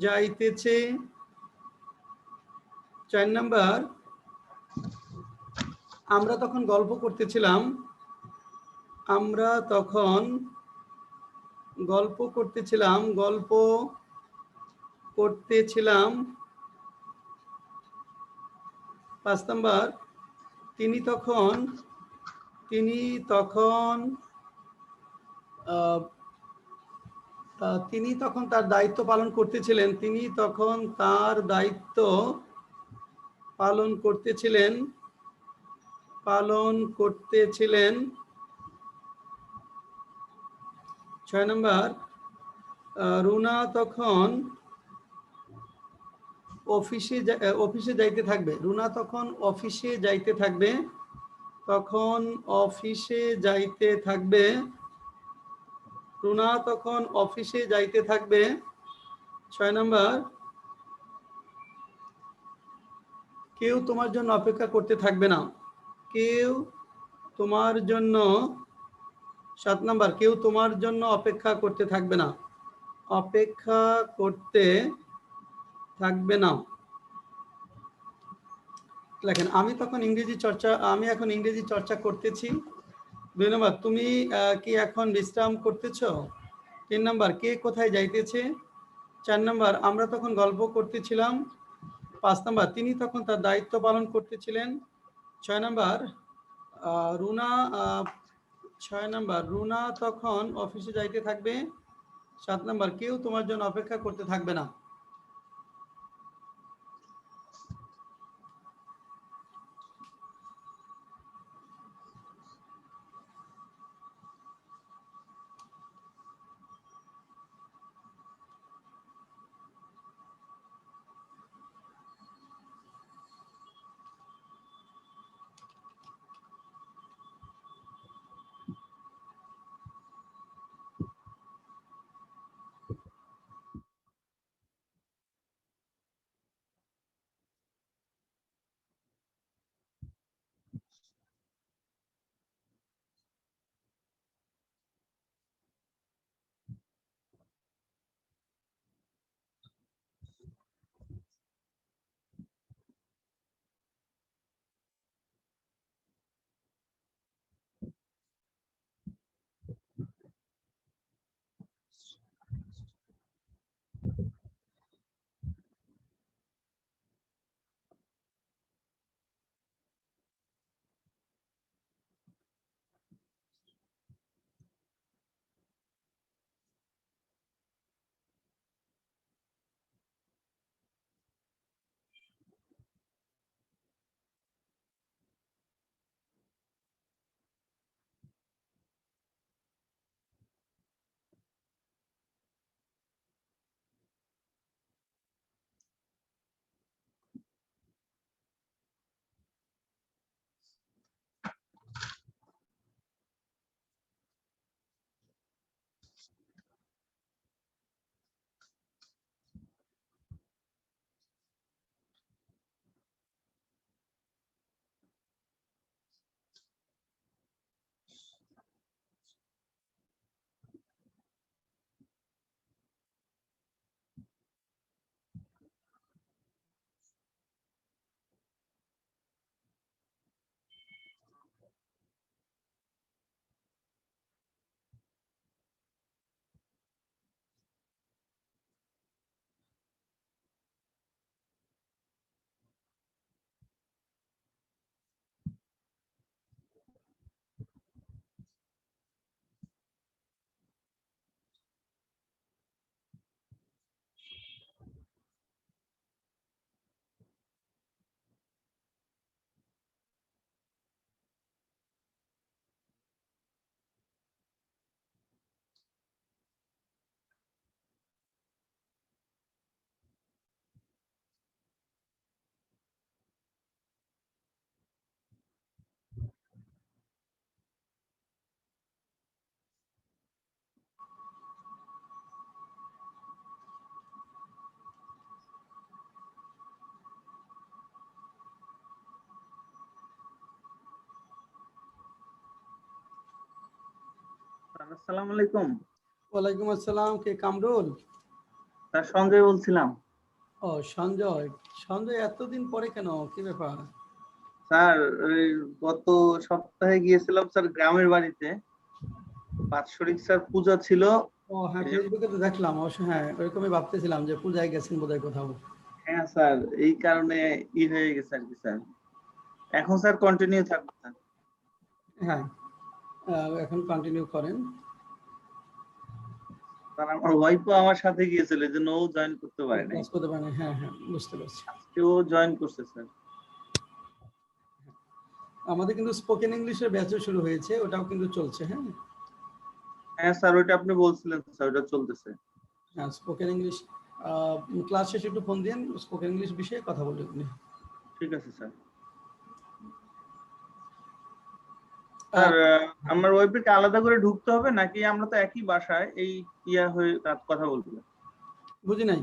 যাইতেছে? 4 নাম্বার, আমরা তখন গল্প করতেছিলাম। আমরা তখন গল্প করতেছিলাম। গল্প করতেছিলাম। 5 নাম্বার, তিনি তখন তিনি তখন আহ, তিনি তখন তার দায়িত্ব পালন করতেছিলেন। তিনি তখন তার দায়িত্ব পালন করতেছিলেন। পালন করতেছিলেন। 6 নাম্বার, রুনা তখন অফিসে যাইতে থাকবে। রুনা তখন অফিসে যাইতে থাকবে। তখন অফিসে যাইতে থাকবে। রুনা তখন অফিসে যাইতে থাকবে। 6 নাম্বার, কেউ তোমার জন্য অপেক্ষা করতে থাকবে না। কেউ তোমার জন্য 7 নাম্বার, কেউ তোমার জন্য অপেক্ষা করতে থাকবে না। অপেক্ষা করতে থাকবে না। লেখেন, আমি এখন ইংরেজি চর্চা করতেছি। 2 নাম্বার, তুমি কি এখন বিশ্রাম করতেছ? 3 নাম্বার, কে কোথায় যাইতেছে? 4 নাম্বার, আমরা তখন গল্প করতেছিলাম। 5 নাম্বার, তিনি তখন তার দায়িত্ব পালন করতেছিলেন। 6 নাম্বার, রুনা 6 নাম্বার, রুনা তখন অফিসে যাইতে থাকবে। 7 নাম্বার, কেউ তোমার জন্য অপেক্ষা করতে থাকবে না।
আসসালামু আলাইকুম।
ওয়ালাইকুম আসসালাম, কে কামরুল?
স্যার সঞ্জয় বলছিলাম।
ও সঞ্জয়, সঞ্জয় এতদিন পরে কেন, কি ব্যাপার?
স্যার ওই গত সপ্তাহে গিয়েছিলাম স্যার গ্রামের বাড়িতে। বাৎসরিক স্যার পূজা ছিল।
ও হ্যাঁ,
এই যে-
ফেসবুকে তো দেখলাম অবশ্য, হ্যাঁ ওইরকমই ভাবতেছিলাম যে পূজায় গেছেন বোধহয় কোথাও।
হ্যাঁ স্যার, এই কারণে হয়ে গেছে আর কি স্যার। এখন স্যার কন্টিনিউ থাকবো স্যার।
হ্যাঁ, এখন কন্টিনিউ করেন।
স্যার আমার ওয়াইফও আমার সাথে গিয়েছিল, এই জন্য ও জয়েন করতে পারে নাই।
ক্লাস করতে পারেন, হ্যাঁ হ্যাঁ বুঝতে পারছি।
আজকে ও জয়েন করছে স্যার।
আমাদের কিন্তু স্পোকেন ইংলিশের ব্যাচও শুরু হয়েছে, ওটাও কিন্তু চলছে। হ্যাঁ
হ্যাঁ স্যার, ওইটা আপনি বলছিলেন স্যার, ওটা চলতেছে।
হ্যাঁ, স্পোকেন ইংলিশ ক্লাস শেষে একটু ফোন দিন, স্পোকেন ইংলিশ বিষয়ে কথা বলবেন আপনি।
ঠিক আছে স্যার। স্যার আমার ওয়াইফকে কি আলাদা করে ঢুকতে হবে, নাকি আমরা তো একই বাসায় এই হয়ে কথা বলবো?
বুঝি নাই।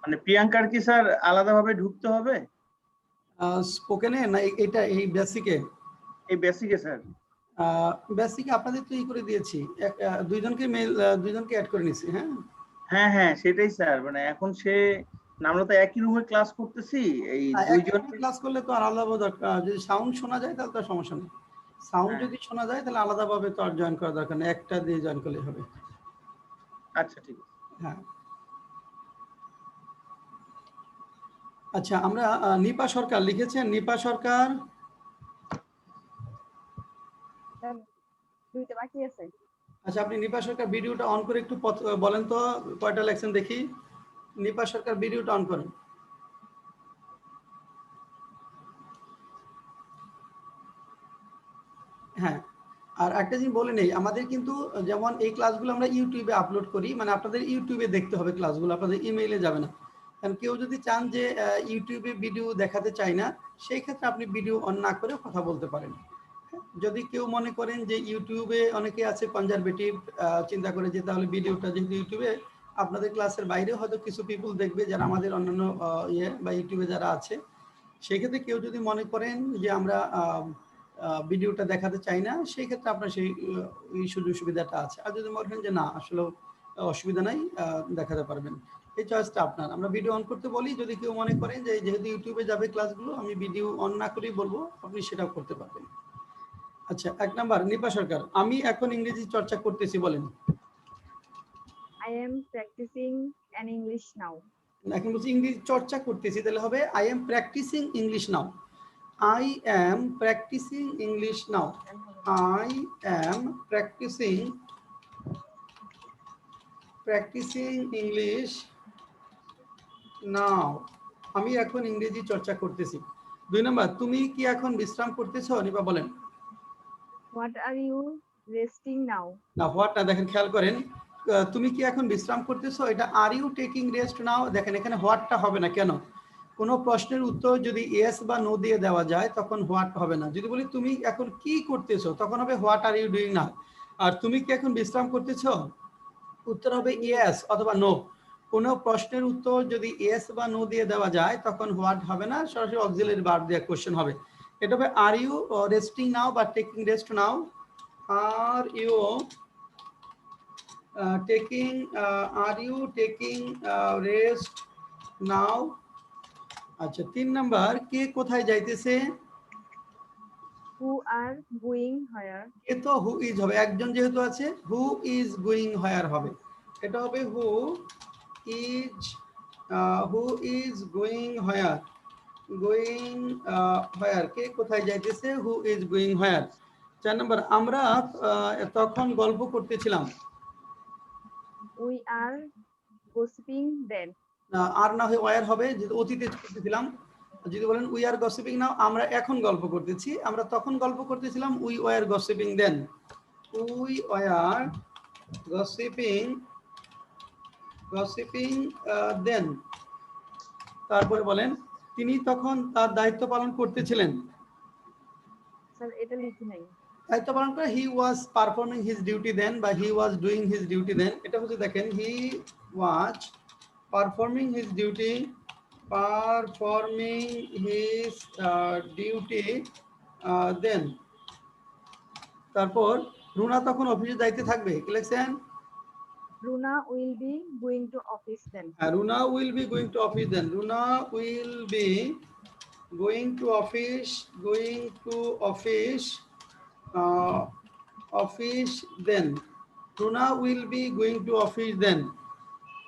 মানে প্রিয়াঙ্কার কি স্যার আলাদাভাবে ঢুকতে হবে?
স্পোকেনে না এটা এই বেসিকে?
এই বেসিকে স্যার।
বেসিকে আপনাদের তো ই করে দিয়েছি, দুইজনকে মেল, দুইজনকে অ্যাড করে নিছি। হ্যাঁ
হ্যাঁ হ্যাঁ সেটাই স্যার, মানে এখন সে আমরা তো একই রুমে ক্লাস করতেছি, এই দুইজন।
ক্লাস করলে তো আর আলাদা দরকার, যদি সাউন্ড শোনা যায় তাহলে তো সমস্যা নেই। সাউন্ড
হ্যাঁ।
যদি শোনা যায় তাহলে আলাদাভাবে তো আর জয়েন করা দরকার নেই, একটা দিয়ে জয়েন করলে হবে।
আচ্ছা ঠিক আছে।
হ্যাঁ আচ্ছা, আমরা নিপা সরকার লিখেছেন, নিপা সরকার।
স্যার দুইটা বাকি আছে।
আচ্ছা, আপনি নিপা সরকার ভিডিওটা অন করে একটু বলেন তো কয়টা লেখছেন দেখি। নিপা সরকার ভিডিওটা অন করেন। হ্যাঁ, আর একটা জিনিস বলে নেই, আমাদের কিন্তু যেমন এই ক্লাসগুলো আমরা ইউটিউবে আপলোড করি, মানে আপনাদের ইউটিউবে দেখতে হবে ক্লাসগুলো, আপনাদের ইমেইলে যাবে না। কারণ কেউ যদি চান যে ইউটিউবে ভিডিও দেখাতে চায় না, সেই ক্ষেত্রে আপনি ভিডিও অন না করে কথা বলতে পারেন। যদি কেউ মনে করেন যে ইউটিউবে অনেকে আছে কনজারভেটিভ, চিন্তা করে যে তাহলে ভিডিওটা যেহেতু ইউটিউবে, আপনাদের ক্লাসের বাইরে হয়তো কিছু পিপুল দেখবে যারা আমাদের অন্যান্য বা ইউটিউবে যারা আছে, সেক্ষেত্রে কেউ যদি মনে করেন যে আমরা ভিডিওটা দেখাতে চাই না, সেই ক্ষেত্রে আপনার সেই এই সুযোগ সুবিধাটা আছে। আর যদি মনে করেন যে না আসলে অসুবিধা নাই, দেখাতে পারবেন, এই চয়েসটা আপনার। আমরা ভিডিও অন করতে বলি, যদি কেউ মনে করেন যে যেহেতু ইউটিউবে যাবে ক্লাসগুলো, আমি ভিডিও অন না করেই বলবো, আপনি সেটাও করতে পারবেন। আচ্ছা, 1 নাম্বার নিপা সরকার, আমি এখন ইংরেজি চর্চা করতেছি, বলেন।
I am practicing an English now.
এখন বলছি ইংরেজি চর্চা করতেছি, তাহলে হবে I am practising English now. I am practicing English now. I am practicing English now. আমি এখন ইংরেজি চর্চা করতেছি। 2 নাম্বার, তুমি কি এখন বিশ্রাম করতেছো, নিপা বলেন।
What are you resting now?
না, হোয়াট না, দেখেন খেয়াল করেন, তুমি কি এখন বিশ্রাম করতেছো, এটা আর ইউ টেকিং রেস্ট নাও। দেখেন এখানে হোয়াটটা হবে না, কেন? কোনো প্রশ্নের উত্তর যদি ইয়েস বা নো দিয়ে দেওয়া যায় তখন হোয়াট হবে না। যদি বলি তুমি এখন কি করতেছো, তখন হবে what are you doing now. আর তুমি কি এখন বিশ্রাম করতেছো, উত্তর হবে ইয়েস অথবা নো। কোনো প্রশ্নের উত্তর যদি ইয়েস বা নো দিয়ে দেওয়া যায় তখন হোয়াট হবে না, সরাসরি অক্সিলারি ভার্ব দিয়ে কোশ্চেন হবে। এটা হবে আর ইউ রেস্টিং নাও বা taking rest now. Are you taking rest now. আচ্ছা, 3 নাম্বার, কে কোথায় যাইতেছে?
Who are going where?
এ তো হু ইজ হবে, একজন যেহেতু আছে, হু ইজ গোয়িং হোয়ার হবে। এটা হবে হু ইজ গোয়িং হোয়ার। কে কোথায় যাইতেছে, who is going where. 4 number, আমরা তখন গল্প করতেছিলাম।
We are gossiping then.
আর না হয়ে ওয়ার হবে, যেহেতু অতীতে করতেছিলাম। যদি বলেন উই আর গসিপিং নাও, আমরা এখন গল্প করতেছি, আমরা তখন গল্প করতেছিলাম, we were gossiping then. We were gossiping then. তারপরে বলেন, তিনি তখন তার দায়িত্ব পালন করতেছিলেন।
স্যার এটা লিখি নাই।
দায়িত্ব পালন করে হি ওয়াজ পারফর্মিং হিজ ডিউটি দেন বা হি ওয়াজ ডুইং হিজ ডিউটি দেন। এটা হচ্ছে দেখেন, হি ওয়াজ পারফর্মিং হিজ ডিউটি দেন। তারপর রুনা তখন অফিসে যাইতে থাকবে, কি লিখছেন?
Runa will be going to office then.
Runa will be going to office then, Runa will be going to office, going to office, office then, Runa will be going to office then.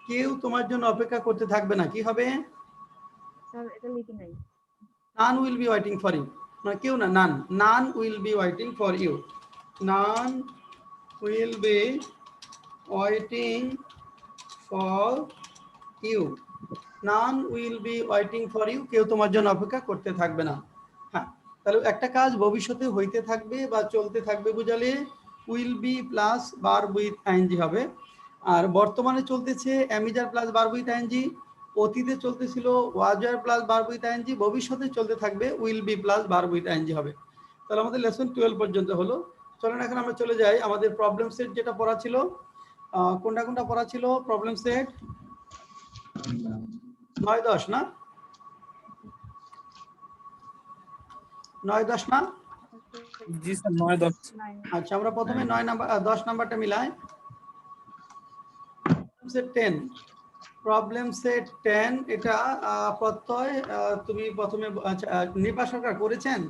কেউ তোমার জন্য অপেক্ষা করতে থাকবে না, কি হবে?
স্যার এটা লিখি নাই।
None will be waiting for you. মানে কেউ না, none. None will be waiting for you. None will be waiting for you. None will be waiting for you. কেউ তোমার জন্য অপেক্ষা করতে থাকবে না। হ্যাঁ, তাহলে একটা কাজ ভবিষ্যতে হইতে থাকবে বা চলতে থাকবে বুঝালে will be plus verb with ing হবে। আর বর্তমানে চলতেছে am is are plus verb with ing, অতীতে চলতেছিল was were plus verb with ING, ভবিষ্যতে চলতে থাকবে will be plus verb with ING হবে। তাহলে আমাদের লেসন 12 পর্যন্ত হলো। চলেন এখন আমরা চলে যাই আমাদের প্রবলেম সেট যেটা পড়া ছিল। কোনটা কোনটা পড়া ছিল প্রবলেম সেট? 9 10 না? 9 10 না?
জি স্যার 9 10।
আচ্ছা, আমরা প্রথমে 9 নাম্বার 10 নাম্বারটা মিলাই। সেট 10, প্রবলেম সেট 10 এটা প্রত্যয় তুমি প্রথমে নিপা সরকার করেছেন,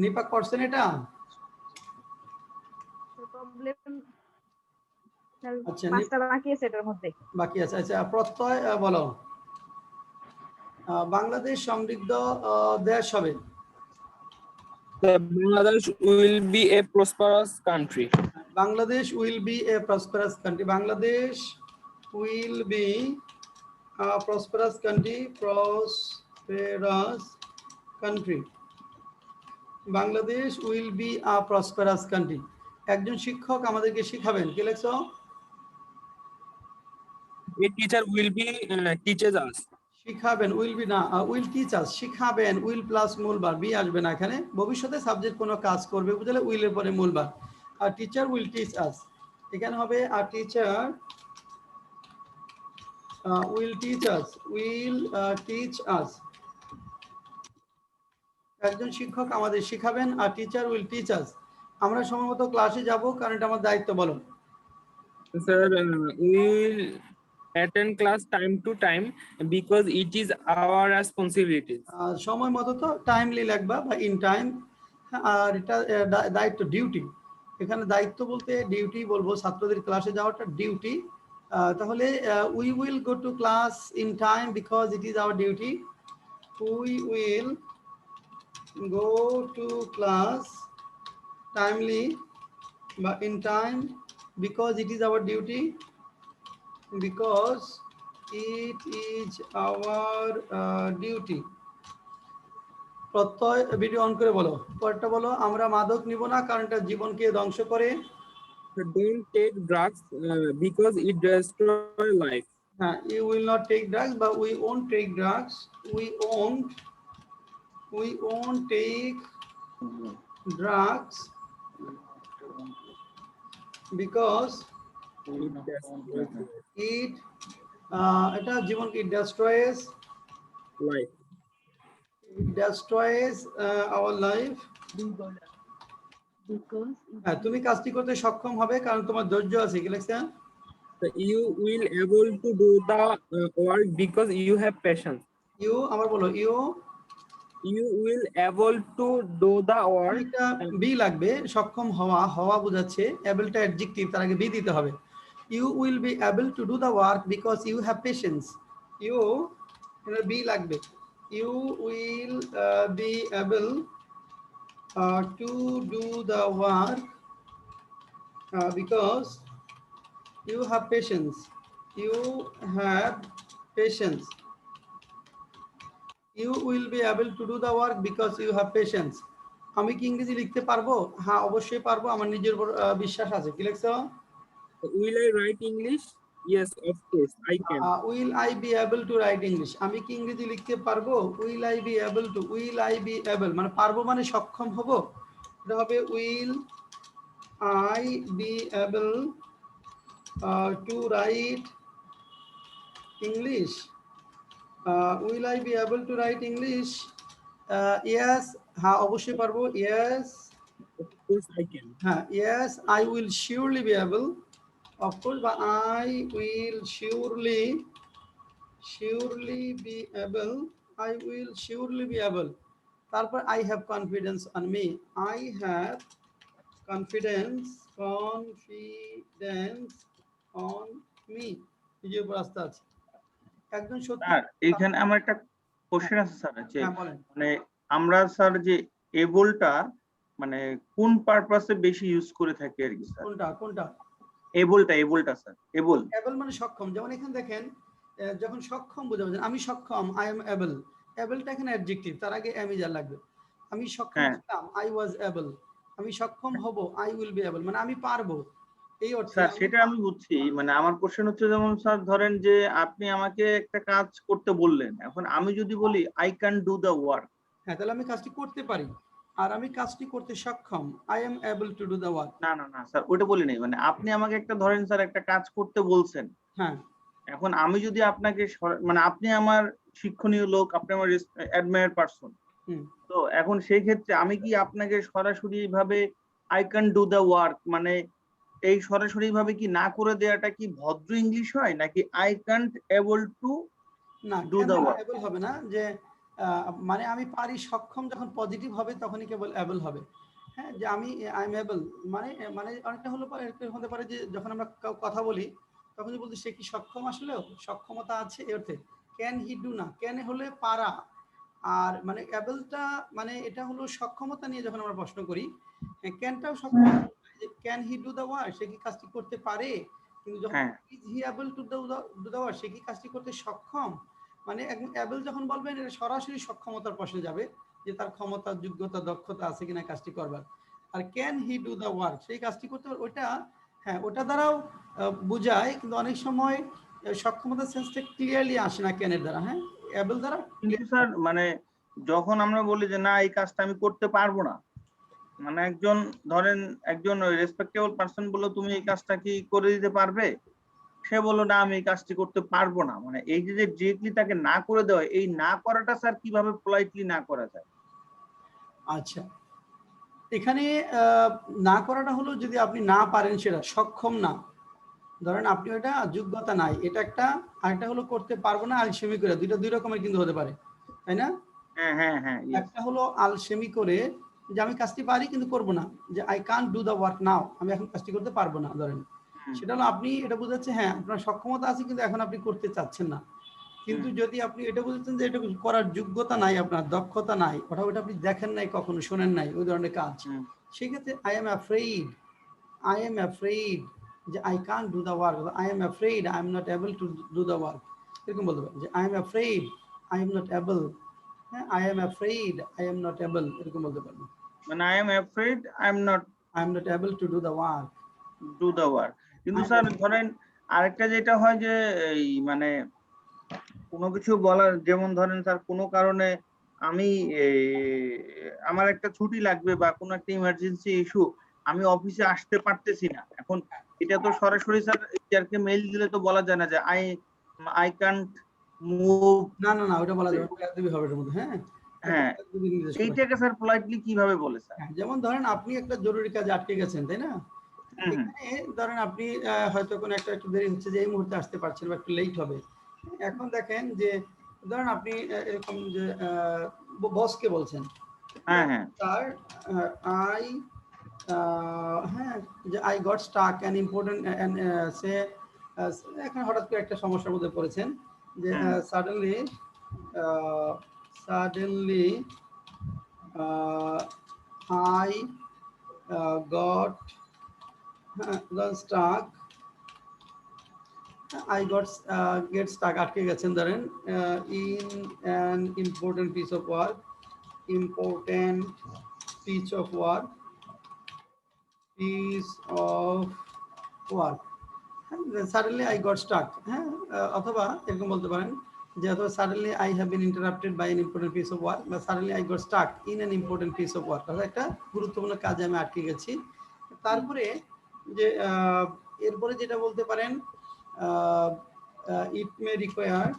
নিপা করছেন এটা?
প্রবলেম
আচ্ছা,
পাঁচটা বাকি আছে এটার মধ্যে।
বাকি আছে। আচ্ছা, প্রত্যয় বলো। বাংলাদেশ সমৃদ্ধ দেশ হবে।
Bangladesh will be a prosperous country.
Bangladesh will be a prosperous country, Bangladesh will be prosperous country, prosperous country, Bangladesh will be a prosperous country. একজন শিক্ষক আমাদেরকে শিখাবেন, কি লেখছো?
A teacher will be teaches us.
শিখাবেন, উইল বি না, উইল টিচ আস, শিখাবেন will plus মূল বার, বি আসবে না এখানে। ভবিষ্যতে সাবজেক্ট কোনো কাজ করবে বুঝলে উইলের পরে মূল বার। আর টিচার উইল টিচ আস, এখানে হবে আর teacher will teach us, will teach us. একজন শিক্ষক আমাদের শিখাবেন আর টিচার উইল টিচ আস। আমরা সময়মতো ক্লাসে যাব কারণ এটা আমার দায়িত্ব। বলো।
Sir, we'll attend class time to time because it is our responsibilities.
সময় মতো তো টাইমলি লাগবা বা ইন টাইম। আর এটা দায়িত্ব, ডিউটি। এখানে দায়িত্ব বলতে ডিউটি বলবো, ছাত্রদের ক্লাসে যাওয়াটা ডিউটি। তাহলে we will go to class in time because it is our duty. We will go to class timely বা in time because it is our duty, because it is our duty. Prottoy video on করে বলো। পরেরটা বলো, আমরা মাদক নিব না কারণ এটা জীবনকে ধ্বংস করে।
So don't take drugs because it destroys life.
হ্যাঁ, you will not take drugs বা we won't take drugs, we won't take drugs because
It destroys
it, এটা জীবনকে destroys,
life.
It destroys our life. হ্যাঁ, তুমি কাজটি করতে সক্ষম হবে কারণ তোমার ধৈর্য আছে, কি লেখছে?
So you will able to do the work because you have patience.
You, আমার বলো you,
You will able to do the work.
এটা বি লাগবে, সক্ষম হওয়া, হওয়া বোঝাচ্ছে, এবলটা অ্যাডজেক্টিভ, তার আগে বি দিতে হবে। You will be able to do the work because you have patience. You, এটা বি লাগবে। You will be able to do the work because you have patience. You have patience. You will be able to do the work because you have patience. আমি কি ইংরেজি লিখতে পারবো? হ্যাঁ, অবশ্যই পারবো, আমার নিজের উপর বিশ্বাস আছে। কি লিখছো?
Will I write English? Yes, of course I can.
Will I be able to write English, আমি কি ইংরেজি লিখতে পারবো? Will I be able to, will I be able মানে পারবো মানে সক্ষম হব, এটা হবে will I be able to write English. Will I be able to write English? Yes হ্যাঁ অবশ্যই পারবো। Yes,
Of course I can.
হ্যাঁ yes I will surely be able, of course বা I will surely be able, I will surely be able. তারপর I have confidence on me, I have confidence on me, নিজের উপর আস্থা আছে। একজন সত্যি,
sir এইখানে আমার একটা কোশ্চেন আছে স্যার, যে
হ্যাঁ বলেন।
মানে আমরা স্যার যে এবলটা মানে কোন পারপাসে বেশি ইউজ করে থাকি আর কি স্যার?
কোনটা?
এবলটা স্যার, এবল।
এবল মানে সক্ষম। যেমন এখানে দেখেন, যখন সক্ষম বোঝাবেন, আমি সক্ষম, আই এম এবল। এবলটা এখানে অ্যাডজেক্টিভ, তার আগে এম ইজ আর লাগবে। আমি সক্ষম
হ্যাঁ
ছিলাম, আই ওয়াজ এবল। আমি সক্ষম হব, আই উইল বি এবল, মানে আমি পারবো, এই অর্থে
স্যার
আমি
সেটা আমি বুঝছি, মানে আমার কোশ্চেন হচ্ছে যেমন স্যার ধরেন যে আপনি আমাকে একটা কাজ করতে বললেন, এখন আমি যদি বলি I can do the work.
হ্যাঁ তাহলে আমি কাজটি করতে পারি, আর আমি কাজটি করতে সক্ষম, I am able to do the work.
না স্যার ওইটা বলি নাই, মানে আপনি আমাকে একটা ধরেন স্যার একটা কাজ করতে বলছেন,
হ্যাঁ
এখন আমি যদি আপনাকে মানে আপনি আমার শিক্ষণীয় লোক, আপনি আমার অ্যাডমায়ার পারসন,
হুম।
তো এখন সেই ক্ষেত্রে আমি কি আপনাকে সরাসরি ভাবে I can do the work, মানে এই সরাসরি ভাবে কি না করে দেওয়াটা কি ভদ্র ইংলিশ হয়, নাকি আই ক্যান্ট এবল টু
না
ডু দ্য ওয়ার্ক?
এবল হবে না, যে মানে আমি পারি, সক্ষম যখন পজিটিভ হবে তখনই কেবল এবল হবে। হ্যাঁ, যে আমি আই এম এবল, মানে মানে অনেকটা হতে পারে যে যখন আমরা কথা বলি তখন যে বলতে সে কি সক্ষম, আসলেও সক্ষমতা আছে এই অর্থে। ক্যান হি ডু না, ক্যান হলে পারা, আর মানে এবলটা মানে এটা হলো সক্ষমতা নিয়ে যখন আমরা প্রশ্ন করি। ক্যানটাও সক্ষম, can he do the work, সে কি কাজটি করতে পারে, কিন্তু যখন
হ্যাঁ
is he able to do the work, সে কি কাজটি করতে সক্ষম, মানে একদম এবল যখন বলবেন এটা সরাসরি সক্ষমতার প্রশ্নে যাবে, যে তার ক্ষমতা, যোগ্যতা, দক্ষতা আছে কিনা কাজটি করবার। আর can he do the work, সেই কাজটি করতে পারে, ওটা হ্যাঁ ওটা দ্বারাও বোঝায়, কিন্তু অনেক সময় সক্ষমতার সেন্সটা ক্লিয়ারলি আসে না ক্যানের দ্বারা। হ্যাঁ, এবল দ্বারা।
কিন্তু স্যার মানে যখন আমরা বলি যে না এই কাজটা আমি করতে পারবো না, মানে একজন ধরেন একজন রেসপেক্টেবল পারসন বললো তুমি এই কাজটা কি করে দিতে পারবে, সে বললো না আমি এই কাজটি করতে পারবো না, মানে এই যে ডিরেক্টলি তাকে না করে দেওয়া, এই না করাটা স্যার কিভাবে পোলাইটলি না করা যায়?
আচ্ছা, এখানে না করাটা হলো যদি আপনি না পারেন, সেটা সক্ষম না, ধরেন আপনি ওটা যোগ্যতা নাই, এটা একটা, আরেকটা হলো করতে পারবো না আলসেমি করে, দুই রকমের কিন্তু হতে পারে, তাই না?
হ্যাঁ ইয়েস।
একটা হলো আলসেমি করে, যে আমি কাজটি পারি কিন্তু করব না, যে I can't do the work নাও, আমি এখন কাজটি করতে পারবো না, ধরেন সেটা হলো আপনি এটা বুঝাচ্ছে হ্যাঁ আপনার সক্ষমতা আছে কিন্তু এখন আপনি করতে চাচ্ছেন না। কিন্তু যদি আপনি এটা বুঝতেন যে এটা করার যোগ্যতা নাই, আপনার দক্ষতা নাই, ওটা আপনি দেখেন নাই, কখনো শোনেন নাই ওই ধরনের কাজ, সেক্ষেত্রে আই এম অ্যাফ্রেইড যে I can't do the work, I am afraid I am not able to do the work, এরকম বলতে পারেন যে I am afraid I am not able. হ্যাঁ, I am afraid I am not able, এরকম বলতে পারেন,
মানে I am afraid I am not
I am not able to do the work.
Do the work. কিন্তু sir ধরেন আরেকটা যেটা হয় যে এই মানে কোনো কিছু বলার, যেমন ধরেন স্যার কোনো কারণে আমি আমার একটা ছুটি লাগবে বা কোনো একটা ইমার্জেন্সি ইস্যু, আমি অফিসে আসতে পারতেছি না, এখন এটা তো সরাসরি স্যার টিচারকে মেইল দিলে তো বলা যায় না যে আই কান্ট মুভ।
না ওটা বলা যাবে না, একদমই হবে এর মধ্যে। হ্যাঁ,
হ্যাঁ,
একদমই নির্দেশ করা।
এইটাকে স্যার পোলাইটলি কিভাবে বলে স্যার?
হ্যাঁ, যেমন ধরেন আপনি একটা জরুরি কাজে আটকে গেছেন, তাই না?
হুম
এখানে ধরেন আপনি হয়তো কোনো একটা একটু দেরি হচ্ছে, যে এই মুহূর্তে আসতে পারছেন বা একটু লেট হবে। এখন দেখেন যে ধরেন আপনি এরকম যে বসকে বলছেন,
হ্যাঁ
স্যার আই হ্যাঁ, যে I got stuck an important সে, এখানে হঠাৎ করে একটা সমস্যার মধ্যে পড়েছেন, যে suddenly I got stuck, get stuck, আটকে গেছেন ধরেন in an important piece of work, suddenly I got stuck। হ্যাঁ, অথবা এরকম বলতে পারেন যে অথবা suddenly I have been interrupted by an important piece of work, বা suddenly I got stuck in an important piece of work, অর্থাৎ একটা গুরুত্বপূর্ণ কাজে আমি আটকে গেছি। তারপরে যে এরপরে যেটা বলতে পারেন, it may require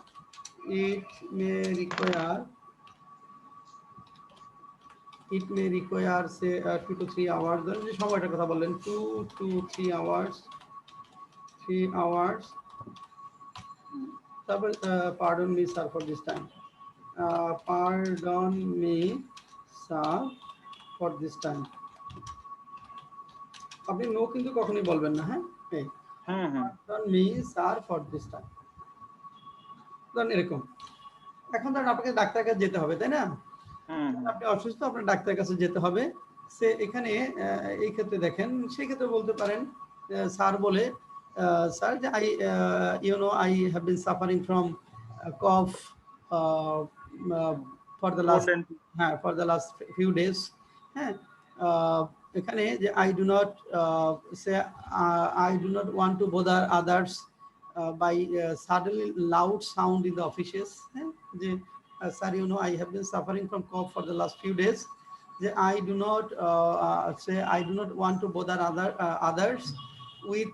it may require say 2 to 3 hours ধরেন যে সময়টার কথা বললেন 2 to 3 hours 3 hours তারপর pardon me sir for this time pardon me sir for this time আপনি নো কিন্তু কখনোই বলবেন না হ্যাঁ এই pardon me sir for this time ধরেন এরকম এখন ধরেন আপনাকে ডাক্তারের কাছে যেতে হবে তাই না আপনি অসুস্থ আপনার ডাক্তারের কাছে যেতে হবে সে এখানে এই ক্ষেত্রে দেখেন সেই ক্ষেত্রে বলতে পারেন স্যার বলে স্যার যে I you know I have been suffering from cough for the last হ্যাঁ for the last few days হ্যাঁ এখানে যে I do not say I do not want to bother others by suddenly loud sound in the offices sir you know I have been suffering from cough for the last few days I do not say I do not want to bother others with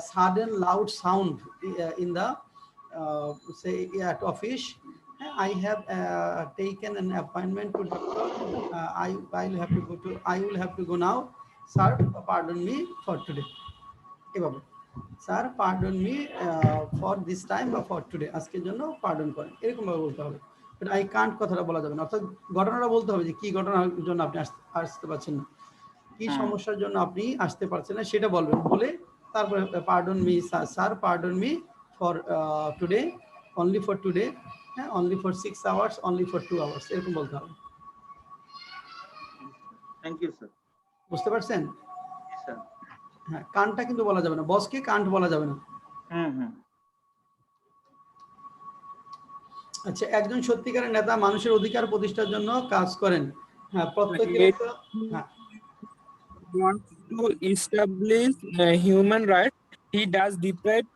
sudden loud sound in the say at office I have taken an appointment to doctor I will have to go now sir pardon me for today এভাবে sir pardon me for this time বা for today আজকের জন্য pardon করেন এরকম ভাবে বলতে হবে but I can't কথাটা বলা যাবে না অর্থাৎ ঘটনাটা বলতে হবে যে কি ঘটনার জন্য আপনি আসতে পারছেন না কি সমস্যার জন্য আপনি আসতে পারছেন না সেটা বলবেন বলে তারপরে pardon me sir pardon me for today only for today হ্যাঁ only for 6 hours only for 2 hours এরকম বলতে হবে
থ্যাংক ইউ স্যার
বুঝতে পারছেন
স্যার
হ্যাঁ কান্টটা কিন্তু বলা যাবে না বসকে কান্ট বলা যাবে না আচ্ছা একজন সত্যিকারের নেতা মানুষের অধিকার প্রতিষ্ঠার জন্য কাজ করেন হ্যাঁ প্রত্যেকে হ্যাঁ
want to establish human rights he does deprive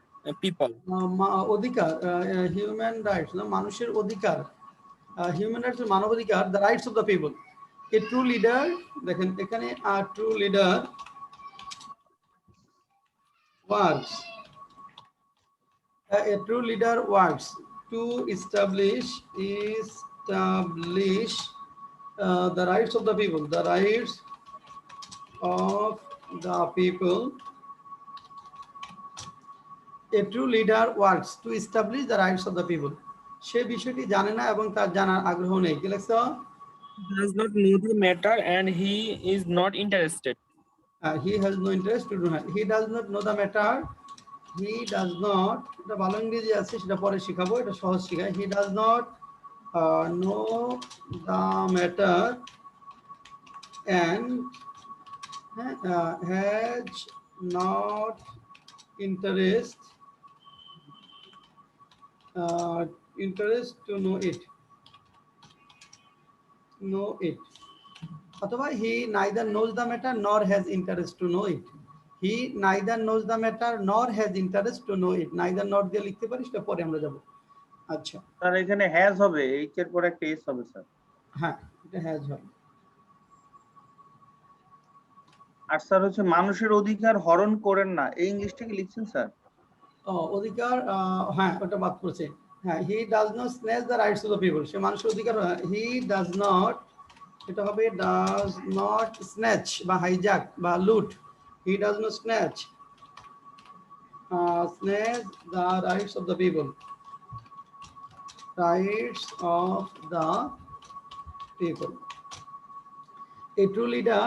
people
অধিকার হিউম্যান রাইটস না মানুষের অধিকার হিউম্যান রাইটস মানবাধিকার the rights of the people a true leader দেখেন এখানে a true leader works a true leader works to establish the rights of the people a true leader works to establish the rights of the people সে বিষয়টি জানে না এবং তার জানার আগ্রহ নেই কি লেখছো
does not know the matter and he is not interested
he has no interest to do that. He does not know the matter. He does not. এটা ভালো ইংরেজি আছে সেটা পরে শিখাবো এটা সহজ শিখাই he does not know the matter and has not interest to know it অথবা he neither knows the matter nor has interest to know it he neither knows the matter nor has interest to know it neither not দিয়ে লিখতে পারি সেটা পরে আমরা যাব আচ্ছা
sir এখানে হ্যাজ হবে এইচ এর পরে একটা এস হবে স্যার
হ্যাঁ এটা হ্যাজ হবে
আর স্যার হচ্ছে মানুষের অধিকার হরণ করেন না এই ইংলিশটা কি লিখছেন স্যার
অধিকার হ্যাঁ ওটা বাদ পড়ছে হ্যাঁ he does not snatch the rights of the people সে মানুষের অধিকার he does not এটা হবে does not snatch বা hijack বা loot he does not snatch the rights of the people a true leader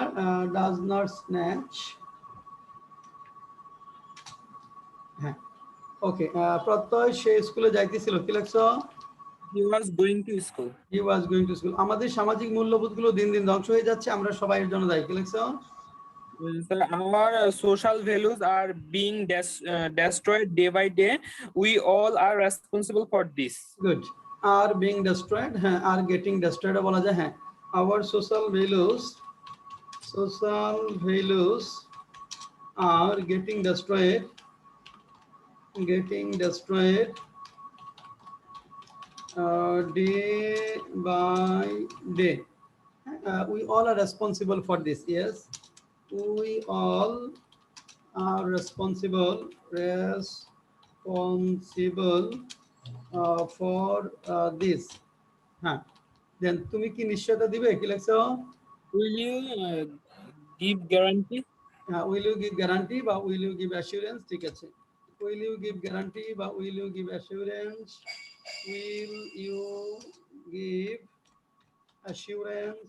does not snatch হ্যাঁ ওকে প্রত্যয় সে স্কুলে যাইতেছিল কি লাগছো
he was going to school
আমাদের সামাজিক মূল্যবোধগুলো দিন দিন ধ্বংস হয়ে যাচ্ছে আমরা সবাই এর জন্য দায়ী কি লাগছো
sir our social values are being destroyed day by day we all are responsible for this
good are being destroyed হ্যাঁ are getting destroyed বলা যায় হ্যাঁ our social values are getting destroyed day by day we all are responsible for this yes we all are responsible for this হ্যাঁ দেন তুমি কি নিশ্চয়তা দিবে কি লেখছো
will you give guarantee?
Will you give guarantee বা উইল ইউ গিভ অ্যাসিউরেন্স, ঠিক আছে। উইল ইউ গিভ গ্যারান্টি বা will you give assurance, will you give assurance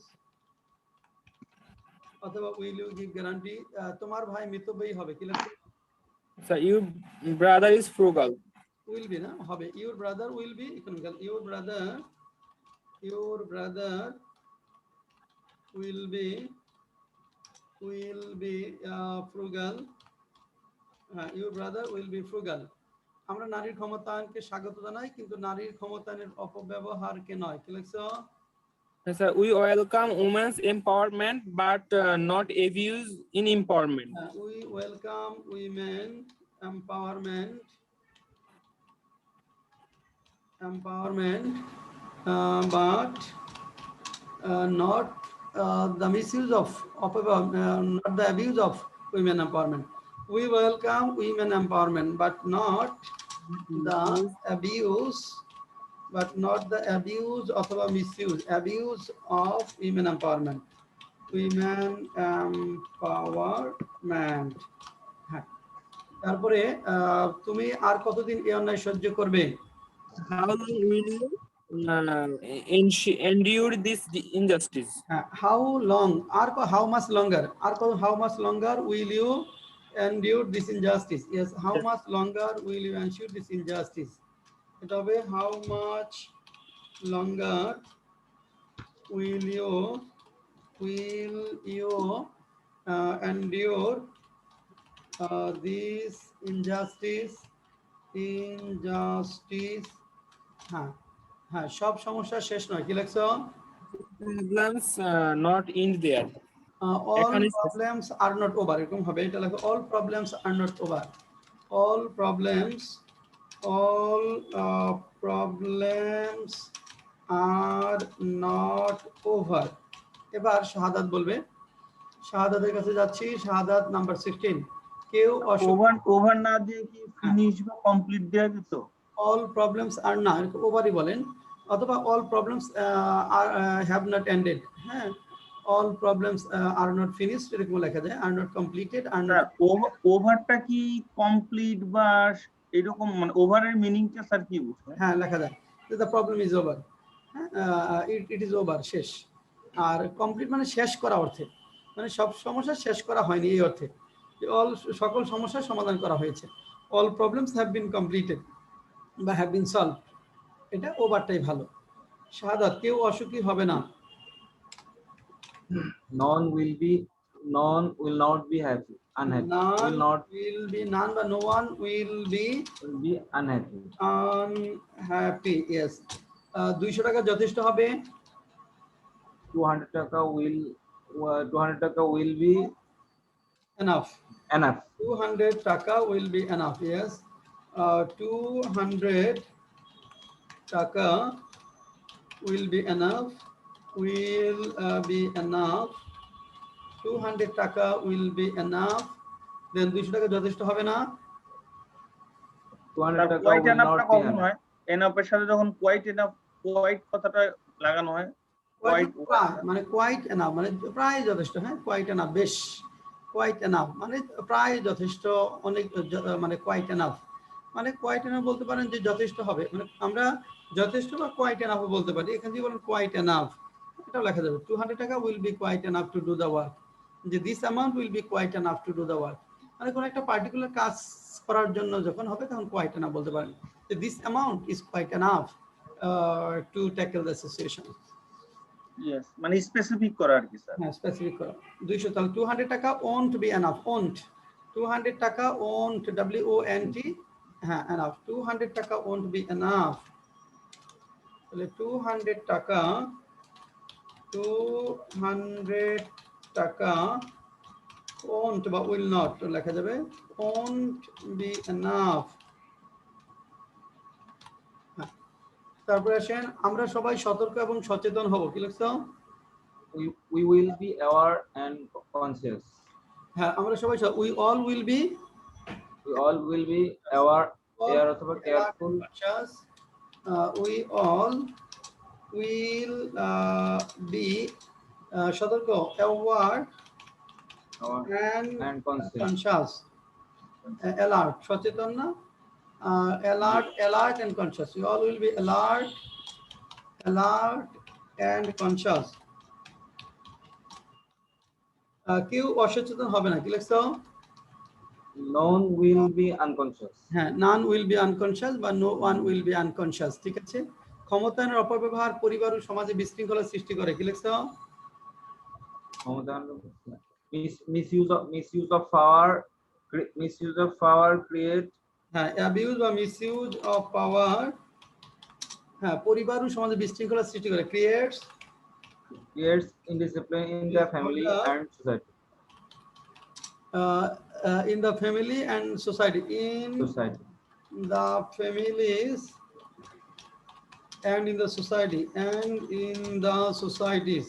অথবা উইল ইউ গিভ গ্যারান্টি। তোমার ভাই মিতব্যয়ী হবে, কি লাগছে?
So your brother is frugal.
Will be না, হবে your brother will be economical, your brother will be frugal. হ্যাঁ, your brother will be frugal. আমরা নারীর ক্ষমতায়নকে স্বাগত জানাই, কিন্তু নারীর ক্ষমতায়নের অপব্যবহারকে নয়, কি লিখছো?
So we welcome women's empowerment, but not abuse in empowerment.
We welcome women empowerment, but not the misuse of not the abuse of women empowerment. We welcome women empowerment, but not the abuse অথবা misuse, abuse of women empowerment. Women empowerment. হ্যাঁ, তারপরে তুমি আর কতদিন এই অন্যায় সহ্য করবে?
How long will you endure this injustice?
How long, or how much longer, or how much longer will you endure this injustice? Yes, how much longer will you endure this injustice? এটা হবে how much longer will you endure this injustice. হ্যাঁ হ্যাঁ, সব সমস্যা শেষ নয়, কি লিখছো?
Problems not end there.
All
এখানে
problems are not over, এরকম হবে, এটা লেখো all problems are not over. All problems are not over. এবার শাহাদাত বলবে, শাহাদাতের কাছে যাচ্ছি। শাহাদাত নাম্বার 16। কেউ
ওভার না দিয়ে কি ফিনিশ বা কমপ্লিট দেয়া যেত?
all problems are না, ওভারই বলেন, অথবা all problems have not ended। হ্যাঁ, all problems are not finished এরকম লেখা যায়, are not completed, are not।
ওভারটা কি কমপ্লিট বা এরকম, মানে ওভারের মিনিংটা স্যার কি বুঝায়?
হ্যাঁ, লেখা যায় the problem is over, it is over, শেষ। আর কমপ্লিট মানে শেষ করা অর্থে, মানে সব সমস্যা শেষ করা হয়নি এই অর্থে, সকল সমস্যার সমাধান করা হয়েছে। all problems have been completed বা have been solved, এটা ওভারটাই ভালো। শাহাদাত, কেউ অসুখী হবে না।
None will not be happy, unhappy.
None বা no one will be
unhappy.
unhappy, yes. 200 টাকা যথেষ্ট হবে।
200 টাকা will be
enough. 200 টাকা will be enough, yes. 200 টাকা will be enough, 200 টাকা will be enough। দেন 200 টাকা যথেষ্ট হবে না।
200 টাকা
কোয়াইট
will
এনাফটা
not be
কখন
enough.
হয়? এনাফের সাথে যখন কোয়াইট এনাফ, কোয়াইট কথাটা লাগানো হয়, কোয়াইট
মানে কোয়াইট এনাফ মানে প্রায় যথেষ্ট। হ্যাঁ, কোয়াইট এনাফ, বেশ, কোয়াইট এনাফ মানে প্রায় যথেষ্ট, অনেক, মানে কোয়াইট এনাফ মানে কোয়াইট এনাফ বলতে পারেন যে যথেষ্ট হবে, মানে আমরা যথেষ্ট বা কোয়াইট এনাফ বলতে পারি। এখানে যদি বলেন কোয়াইট এনাফ, এটাও লেখা যাবে 200 টাকা will be quite enough to do the work, যে this amount will be quite enough to do the work, মানে কোন একটা পার্টিকুলার কাজ করার জন্য যখন হবে তখন quite enough বলতে পারেন, যে this amount is quite enough to tackle the situation।
Yes, মানে স্পেসিফিক করা আর কি স্যার।
হ্যাঁ, স্পেসিফিক করা। 200 তাহলে 200 টাকা won't be enough, won't, 200 টাকা won't, WONT, হ্যাঁ, enough, 200 টাকা won't be enough। তাহলে 200 টাকা won't বা will not লেখা যাবে, won't be enough। তারপরে আসেন, আমরা সবাই সতর্ক এবং সচেতন হব, কি লিখছো?
we will be aware and conscious।
হ্যাঁ, আমরা সবাই we all will be
aware অথবা careful।
we all will be সতর্ক, aware and
and conscious.
conscious, alert, সচেতন না, alert and conscious. You all will be alert and conscious. কেউ অসচেতন হবে না, কি লিখছো?
None will be unconscious.
হ্যাঁ, none will be unconscious বা no one will be unconscious, ঠিক আছে। ক্ষমতায়নের অপব্যবহার পরিবার ও সমাজে বিশৃঙ্খলা সৃষ্টি করে, কি লিখছো?
Misuse of power create
হ্যাঁ, অ্যাবিউজ বা মিসইউজ অফ পাওয়ার, হ্যাঁ, পরিবার ও সমাজে বিশৃঙ্খলা সৃষ্টি করে, creates
indiscipline in the family and society.
In the family and society, in
Society.
the families and in the society and in the societies.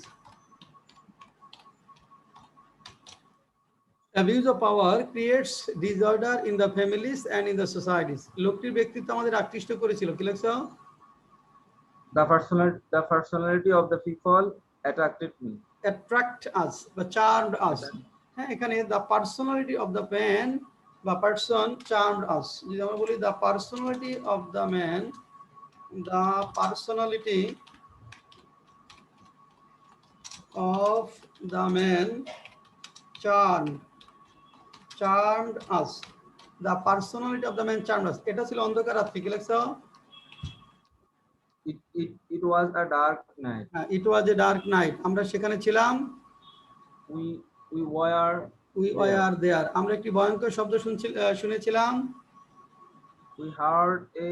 Abuse of power creates disorder in the families and in the societies. লোকটির ব্যক্তিত্ব আমাদের আকৃষ্ট করেছিল, কি লিখছো?
The personality of the people attracted me.
Attract us বা charmed us. হ্যাঁ, এখানে the personality of the man বা person charmed us. যদি আমরা বলি the personality of the man, the personality of the man charmed us. The personality of the man charmed us. এটা ছিল অন্ধকার রাত্রি, কি লিখছো?
It was a dark night.
It was a dark night. আমরা সেখানে ছিলাম।
We were
there. আমরা একটি ভয়ঙ্কর শব্দ শুনেছিলাম।
We heard a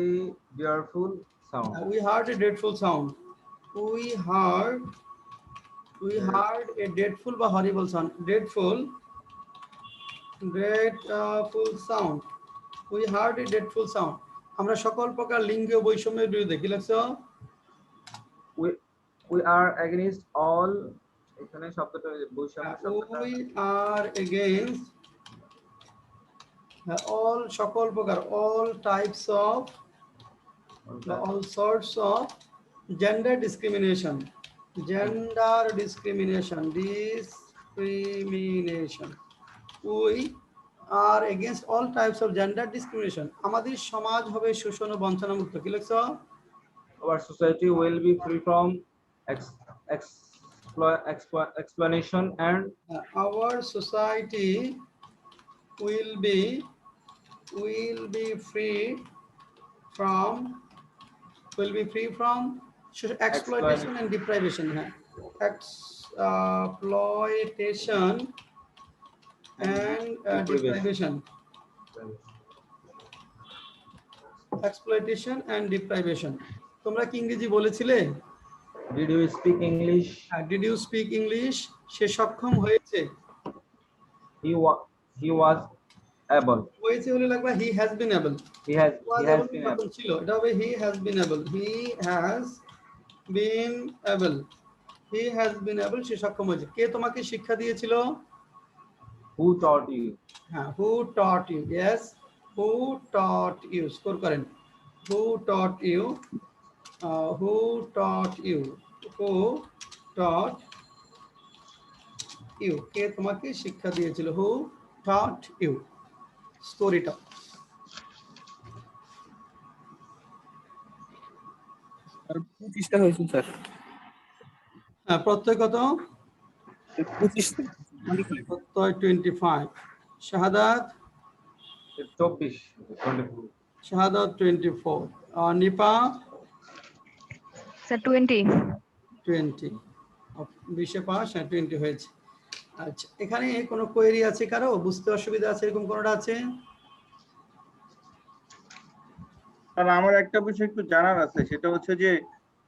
dreadful sound.
We heard a dreadful sound. We heard a dreadful বা horrible sound. Dreadful sound. We heard a dreadful sound. আমরা সকল প্রকার লিঙ্গীয় বৈষম্যের বিরুদ্ধে, কি লিখছো?
We are against all, এখানে শব্দটা বৈষম্য শব্দটা,
We are against all সকল প্রকার, all types of, all sorts of gender discrimination. We are against all types of gender discrimination. আমাদের সমাজ হবে শোষণ ও বঞ্চনা মুক্ত, কি লিখছো?
Our society will be free from exploitation and
Our society will be free from exploitation and deprivation. Exploitation and deprivation. Exploitation and deprivation. তোমরা কি ইংরেজি বলেছিলে?
Did you speak English?
Did you speak English? সে সক্ষম হয়েছে।
He was able.
হয়েছে হলে লাগবে he has been able.
He has been able.
ছিল, এটা হবে he has been able. He has been able. He has been able, সে সক্ষম হয়েছে। কে তোমাকে শিক্ষা দিয়েছিল?
Who taught you?
হ্যাঁ, who taught you? Yes, who taught you? Score করেন। Who taught you? Who taught you? Who taught you? কে তোমাকে শিক্ষা দিয়েছিল? Who taught you? স্টোর এটা।
আর 25টা হয়েছে স্যার।
হ্যাঁ, প্রত্যয় কত?
25
প্রত্যয় 25। শাহাদাত
24.
শাহাদাত 24। নিপা
স্যার 20।
20। 20 পাস, 20 হয়েছে। আচ্ছা, এখানে কোনো কোয়েরি আছে কারো? বুঝতে অসুবিধা আছে এরকম কোনটা আছে?
আর আমার একটা বিষয় একটু জানার আছে, সেটা হচ্ছে যে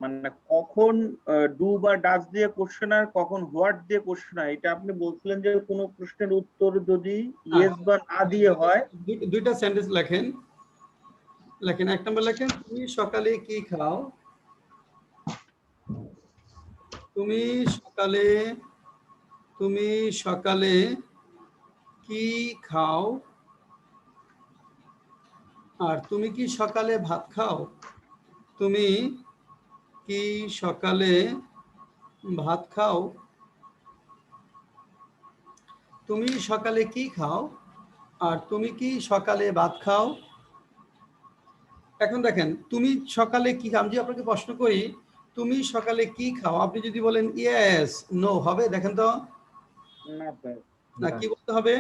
মানে কখন ডু বা ডাজ দিয়ে কোশ্চেন আর কখন হোয়াট দিয়ে কোশ্চেন হয়। এটা আপনি বলছিলেন যে কোনো প্রশ্নের উত্তর যদি ইয়েস বা না দিয়ে হয়।
দুইটা সেন্টেন্স লেখেন। এক নম্বর লেখেন, তুমি সকালে কি খাও? তুমি সকালে কি খাও? আর তুমি কি সকালে ভাত খাও? তুমি কি সকালে ভাত খাও? তুমি সকালে কি খাও আর তুমি কি সকালে ভাত খাও। এখন দেখেন তুমি সকালে কি খাও, আমি যদি আপনাকে প্রশ্ন করি তুমি সকালে কি খাও, আপনি যদি বলেন ইয়েস নো হবে, দেখেন তো
না স্যার।
না কি বলতে হবে,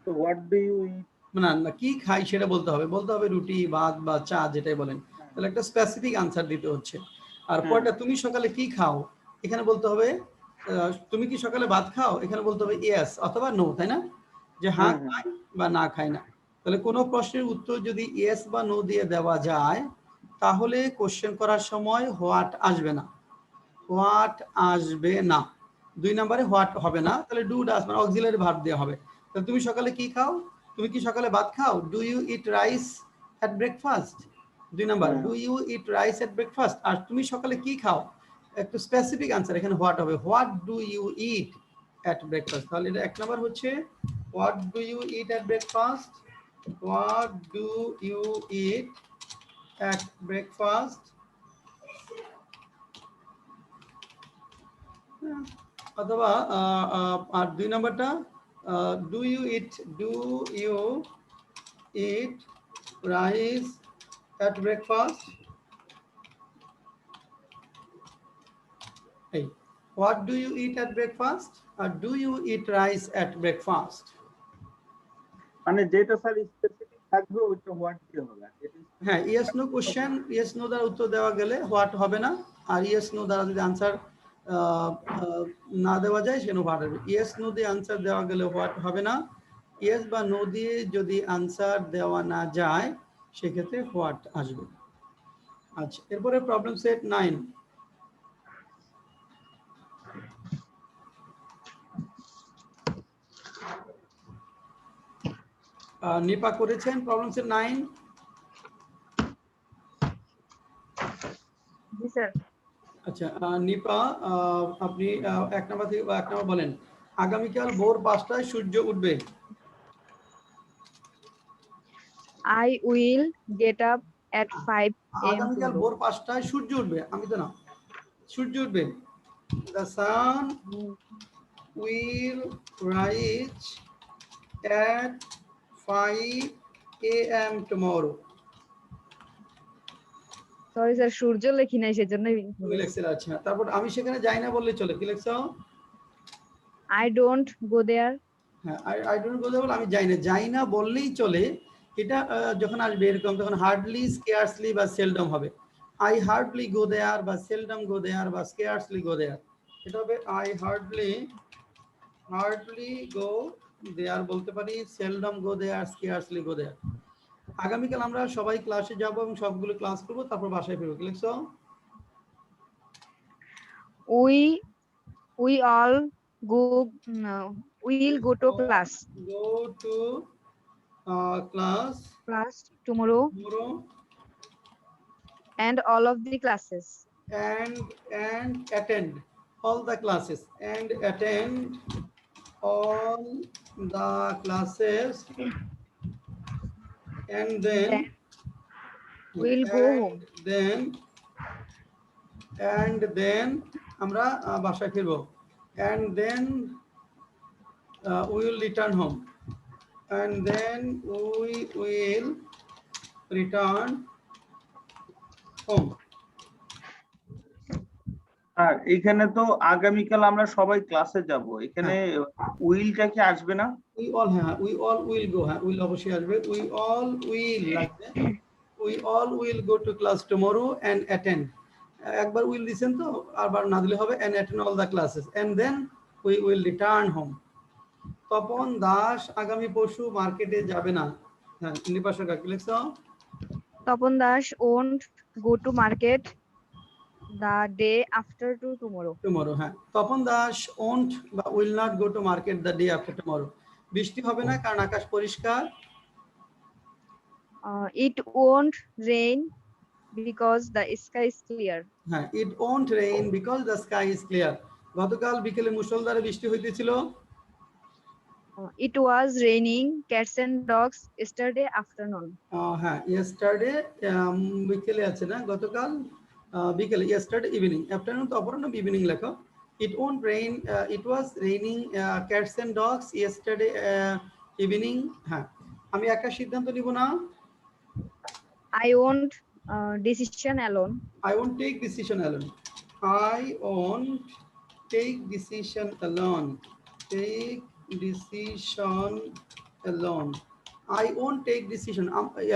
তো হোয়াট ডু ইউ ইট?
না না কি খাই সেটা বলতে হবে রুটি ভাত বা চা যেটাই বলেন, তাহলে একটা স্পেসিফিক আনসার দিতে হচ্ছে। আর পরটা তুমি সকালে কি খাও, এখানে বলতে হবে তুমি কি সকালে ভাত খাও, এখানে বলতে হবে ইয়েস অথবা নো, তাই না, যে হ্যাঁ খাই বা না খাই না। তাহলে কোনো প্রশ্নের উত্তর যদি ইয়েস বা নো দিয়ে দেওয়া যায় তাহলে কোশ্চেন করার সময় হোয়াট আসবে না, হোয়াট আসবে না। 2 নম্বরে হোয়াট হবে না, তাহলে ডু ডাজ মানে অক্সিলারি ভার্ব দেওয়া হবে। তাহলে তুমি সকালে কি খাও, তুমি কি সকালে ভাত খাও, do you eat rice at breakfast. 2 number do you eat rice at breakfast. আর তুমি সকালে কি খাও, একটু স্পেসিফিক আনসার, এখানে হোয়াট হবে, what do you eat at breakfast. তাহলে এটা 1 নাম্বার হচ্ছে what do you eat at breakfast, what do you eat at breakfast. অথবা আর 2 নাম্বারটা do you eat rice at breakfast. এই what do you eat at breakfast R do you eat rice at breakfast.
মানে যেটা sir specific থাকবে ওইটা what দিয়ে হবে।
হ্যাঁ yes no question, yes no দ্বারা উত্তর দেওয়া গেলে হোয়াট হবে না, আর ইয়েস নো দ্বারা যদি আনসার না দেওয়া যায় সেটা হোয়াট হবে। ইয়েস নো দিয়ে আনসার দেওয়া গেলে হোয়াট হবে না, ইয়েস বা নো দিয়ে যদি আনসার দেওয়া না যায় সেক্ষেত্রে হোয়াট আসবে। আচ্ছা এরপরে প্রবলেম সেট 9। নিপা করেছেন প্রবলেম সেট 9।
জি স্যার।
আচ্ছা নিপা আপনি 1 নম্বর থেকে 1 নম্বর বলেন, আগামীকাল ভোর 5টায় সূর্য উঠবে।
I will get up at 5 a.m.
আগামীকাল ভোর 5টায় সূর্য উঠবে, আমি তো না, সূর্য উঠবে। The sun will rise at 5 a.m. tomorrow.
Sorry sir, সূর্য লেখি নাই সেজন্য
তুমি লিখছিলে, আচ্ছা তারপর আমি সেখানে যাই না বললে চলে, কি লিখছো?
I don't go there.
হ্যাঁ আই ডোন্ট গো দেয়ার, আমি যাই না বললেই চলে। এটা যখন আসবে এরকম তখন হার্ডলি স্কেয়ারসলি বা সেলডম হবে। আই হার্ডলি গো দেয়ার বা সেলডম গো দেয়ার বা স্কেয়ারসলি গো দেয়ার, এটা হবে আই হার্ডলি গো দেয়ার বলতে পারি, সেলডম গো দেয়ার, স্কেয়ারসলি গো দেয়ার। আগামীকাল আমরা সবাই ক্লাসে যাব এবং সবগুলো ক্লাস করব, তারপর বাসায় ফিরবো, কি লিখছো?
We all go will go to class
Go to class
tomorrow
tomorrow
and all of the classes.
and attend all the classes and attend all the classes and then
We'll go home.
then আমরা বাসায় ফিরবো, and then we will return home, and then we will return home.
আর এখানে তো আগামীকাল আমরা সবাই ক্লাসে যাব, এখানে উইলটা কি আসবে না?
We all will go, হ্যাঁ উইল অবশ্যই আসবে, we all will লাগবে, we all will go to class tomorrow and attend, একবার উইল দিছেন তো আরবার না দিলে হবে, and attend all the classes and then we will return home. Tapan Das আগামী পরশু মার্কেটে যাবে না। হ্যাঁ নিপা সরকার, কি লিখছো?
Tapan Das won't go to market the day after to tomorrow.
Tomorrow, হ্যাঁ তপন দাস won't বা will not go to market the day after tomorrow. বৃষ্টি হবে না কারণ আকাশ পরিষ্কার।
It won't rain because the sky is clear.
হ্যাঁ it won't rain because the sky is clear. গতকাল বিকেলে মুষলধারে বৃষ্টি হইতেছিল।
It was raining cats and dogs yesterday afternoon.
হ্যাঁ yesterday বিকেলে আছে না, গতকাল বিকেলে yesterday evening, afternoon তো অপরাহ্ন, ইভিনিং লেখো। It won't rain. It was raining cats and dogs yesterday evening. হ্যাঁ, আমি একা সিদ্ধান্ত নিব না।
I won't decision alone.
I won't take decision alone. I won't take decision alone. Take decision alone. I won't take decision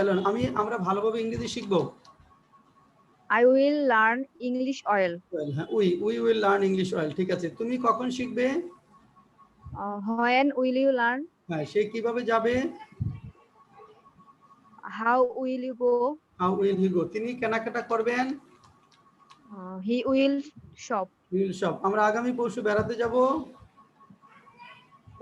alone. আমরা ভালোভাবে ইংরেজি শিখবো।
I will learn English oil.
Well, হ্যাঁ, we will learn English well. ঠিক আছে, তুমি কখন শিখবে?
When will you learn?
হ্যাঁ, সে কিভাবে যাবে?
How will you go?
How will he go? তিনি কেনাকাটা করবেন।
He will shop.
He will shop. আমরা আগামী পরশু বেড়াতে যাব।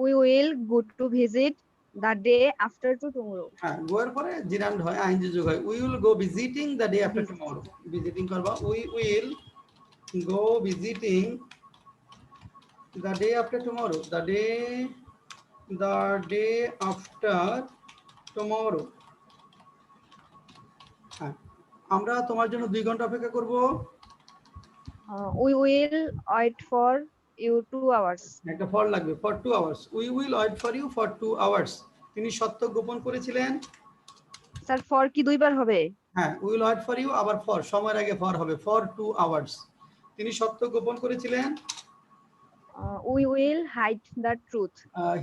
We will go to visit the day after to tomorrow.
হ্যাঁ, গোয়ের পরে জিরান্ড হয়, আইনজি যোগ হয়। We will go visiting the day after tomorrow. Visiting করবা। We will go visiting the day after tomorrow. The day after tomorrow. হ্যাঁ, আমরা তোমার জন্য 2 ঘন্টা অপেক্ষা করব।
We will wait for you 2 hours.
একটা ফর লাগবে, for 2 hours. We will wait for you for 2 hours. তিনি সত্য গোপন করেছিলেন।
স্যার for কি দুইবার হবে?
হ্যাঁ, we will wait for you আবার for সময়ের আগে for হবে, for 2 hours. তিনি সত্য গোপন করেছিলেন।
We will hide the truth.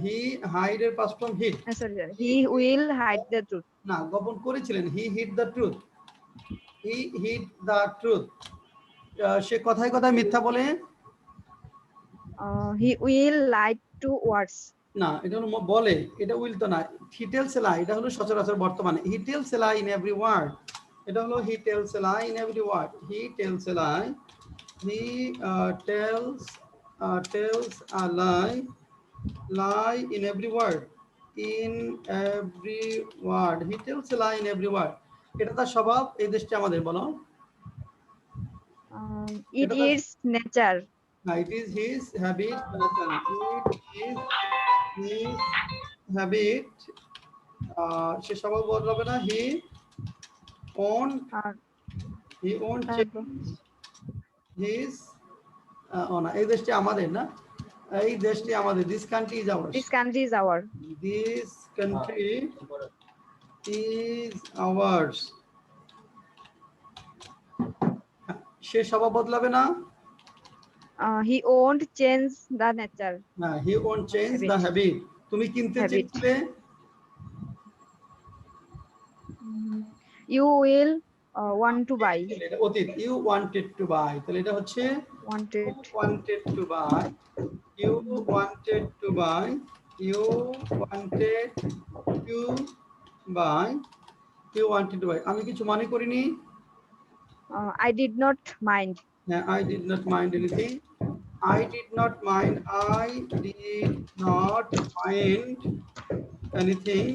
He hide এর past form hid.
Sorry, he will hide the truth.
না, গোপন করেছিলেন। He hid the truth. He hid the truth. সে কথায় কথায় মিথ্যা বলে।
He will lie to words.
না, এটা হলো বলে, এটা উইল তো না। He tells a lie, এটা হলো সচরাচর বর্তমানে। He tells a lie in every word. এটা হলো he tells a lie in every word. He tells a lie. He tells a lie in every word. In every word. He tells a lie in every word. এটা তার স্বভাব, এই দেশটি আমাদের, বলো।
It is nature.
It is his habit. It is his habit. সে স্বভাব বদলাবে না। He won't change his না, এই দেশটি আমাদের না, এই দেশটি আমাদের। This country is ours.
This country is our.
This country is ours. সে স্বভাব বদলাবে না।
He won't change the nature.
না, he won't change the habit. তুমি কিনতে
Habit.
চেয়েছিলে।
You will want to buy.
এটা অতীত। You wanted to buy, তাহলে এটা হচ্ছে
Wanted.
wanted to buy. You wanted to buy. You wanted to buy. You wanted to buy. আমি কিছু মনে করিনি।
I did not mind.
I did not mind anything. I did not mind. I did not mind anything.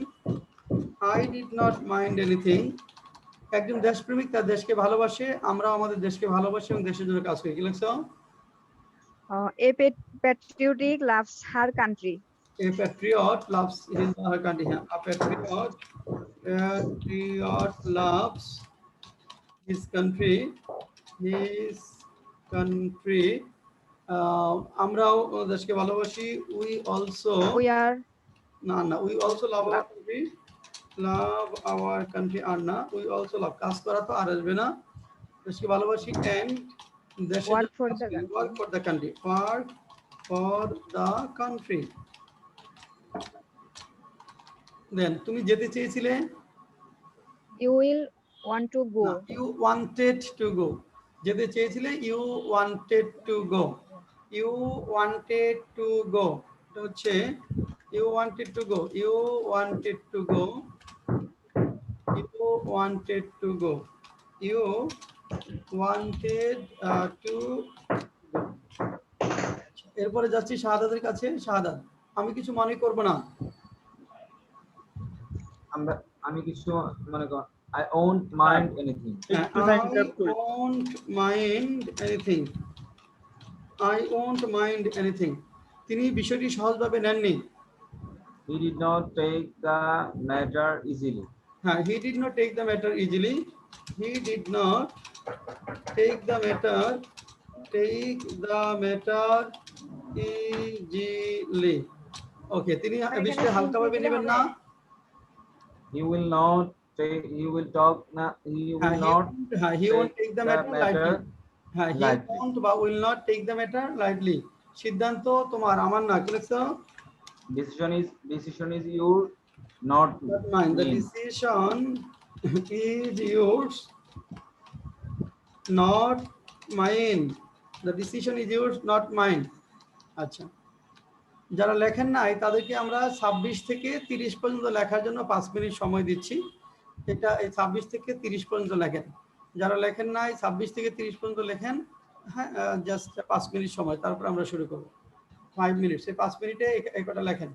I did not mind anything. একজন দেশপ্রেমিক তার দেশকে ভালোবাসে, আমরা আমাদের দেশকে ভালোবাসি এবং দেশের জন্য কাজ করি। কি লিখছো?
A patriotic loves her country.
A patriot loves his or her country. A patriot loves his country. His country. আমরাও দেশকে ভালোবাসি। We also.
We are.
না, we also love our country. Love our country আর না, we also love। কাজ করা তো আর আসবে না। দেশকে ভালোবাসি and
Work for the country.
Work for the country. Work for the country. Then তুমি যেতে চেয়েছিলে।
You will want to go.
You wanted to go. যেতে চেয়েছিলে, you wanted to go. You wanted to go. এটা হচ্ছে you wanted to go. You wanted to go. You wanted to go. You wanted to go. এরপরে যাচ্ছি শাহাদাতের কাছে। শাহাদাত, আমি কিছু মনে করব না।
আমি কিছু মনে করব। I won't mind anything.
I won't mind anything. I won't mind anything. তিনি বিষয়টি সহজভাবে নেননি।
He did not take the matter easily.
হ্যাঁ, he did not take the matter easily. He did not take the matter take the matter easily. ওকে, তিনি
আর এখানে
বিষয়টা হালকাভাবে
দিলে
নেবেন
হবে?
না।
He will not take, he will talk না, he will not
he won't take the matter lightly. হ্যাঁ, he
lightly.
won't বা will not take the matter lightly. সিদ্ধান্ত তোমার, আমার না। কি লিখছো?
Decision is your, not
Not mine. The
mean.
decision is yours, not mine. The decision is yours, not mine. আচ্ছা, যারা লেখেন নাই তাদেরকে আমরা 26 থেকে 30 পর্যন্ত লেখার জন্য 5 মিনিট সময় দিচ্ছি। এটা এই 26 থেকে 30 পর্যন্ত লেখেন। যারা লেখেন নাই 26 থেকে 30 পর্যন্ত লেখেন। হ্যাঁ, জাস্ট 5 মিনিট সময়, তারপর আমরা শুরু করব। 5 মিনিট, এই 5 মিনিটে এই কটা লেখেন।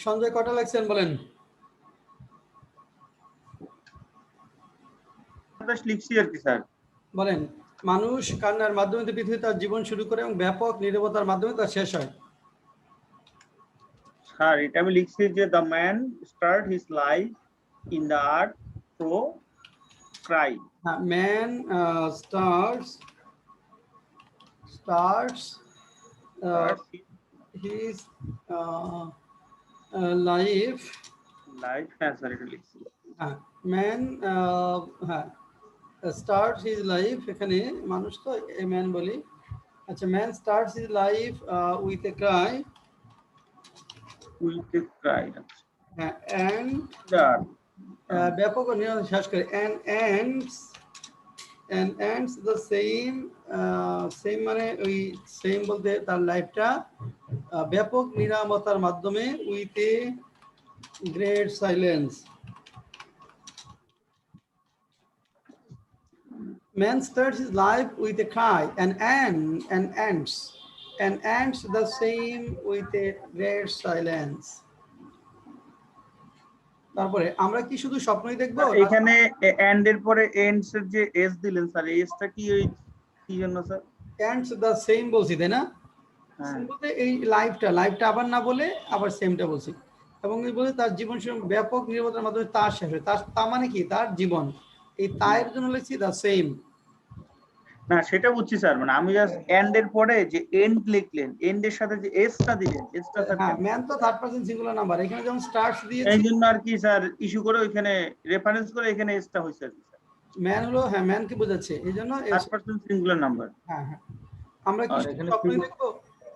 সঞ্জয় কটা লেখছেন বলেন?
লিখছি আর কি স্যার।
বলেন, মানুষ কান্নার মাধ্যমে পৃথিবীতে তার জীবন শুরু করে এবং ব্যাপক নীরবতার মাধ্যমে তার শেষ হয়।
স্যার এটা আমি লিখছি যে the man start his life in the earth through cry.
Man starts his life.
হ্যাঁ স্যার এটা লিখছি।
Man starts his life, এখানে মানুষ তো a man বলি। আচ্ছা, man starts his life with a cry.
With a cry.
And ব্যাপক নিয়ন্ত্রণ শেষ করে and ends the same মানে ওই সেম বলতে তার লাইফটা ব্যাপক নিরামতার মাধ্যমে with a great silence. Man starts his life with a cry and ends the same with a rare silence. তারপরে আমরা কি শুধু স্বপ্নই দেখবো?
এখানে এন্ড এর পরে এন্ডস এর যে এস দিলেন স্যার, এসটা কি ওই কি জন্য স্যার?
ends the same বলছি তাই না?
হ্যাঁ,
Same বলতে এই লাইফটা আবার না বলে আবার সেমটা বলছি, এবং এই বলে তার জীবন ব্যাপক নিরবতার মাধ্যমে তার শেষ হয়। তা মানে কি? তার জীবন। এই তায়ের জন্য লিখছি দ্য সেম।
না সেটা বুঝছি স্যার, মানে আমি জাস্ট এন্ড এর পরে যে এন্ড লিখলেন, এন্ড এর সাথে যে এসটা দিলেন, এসটা স্যার
হ্যাঁ, ম্যান তো থার্ড পারসন সিঙ্গুলার নাম্বার, এখানে যেমন স্টার্টস দিয়েছি
এই জন্য আর কি স্যার ইস্যু করে ওইখানে রেফারেন্স করে এখানে এসটা হইছে আর কি স্যার,
ম্যান হলো, হ্যাঁ ম্যান কে বোঝাচ্ছে, এই জন্য
থার্ড পারসন সিঙ্গুলার নাম্বার।
হ্যাঁ হ্যাঁ। আমরা কি
আর
শুধু
এখানে
স্বপ্নই
কি-
দেখবো?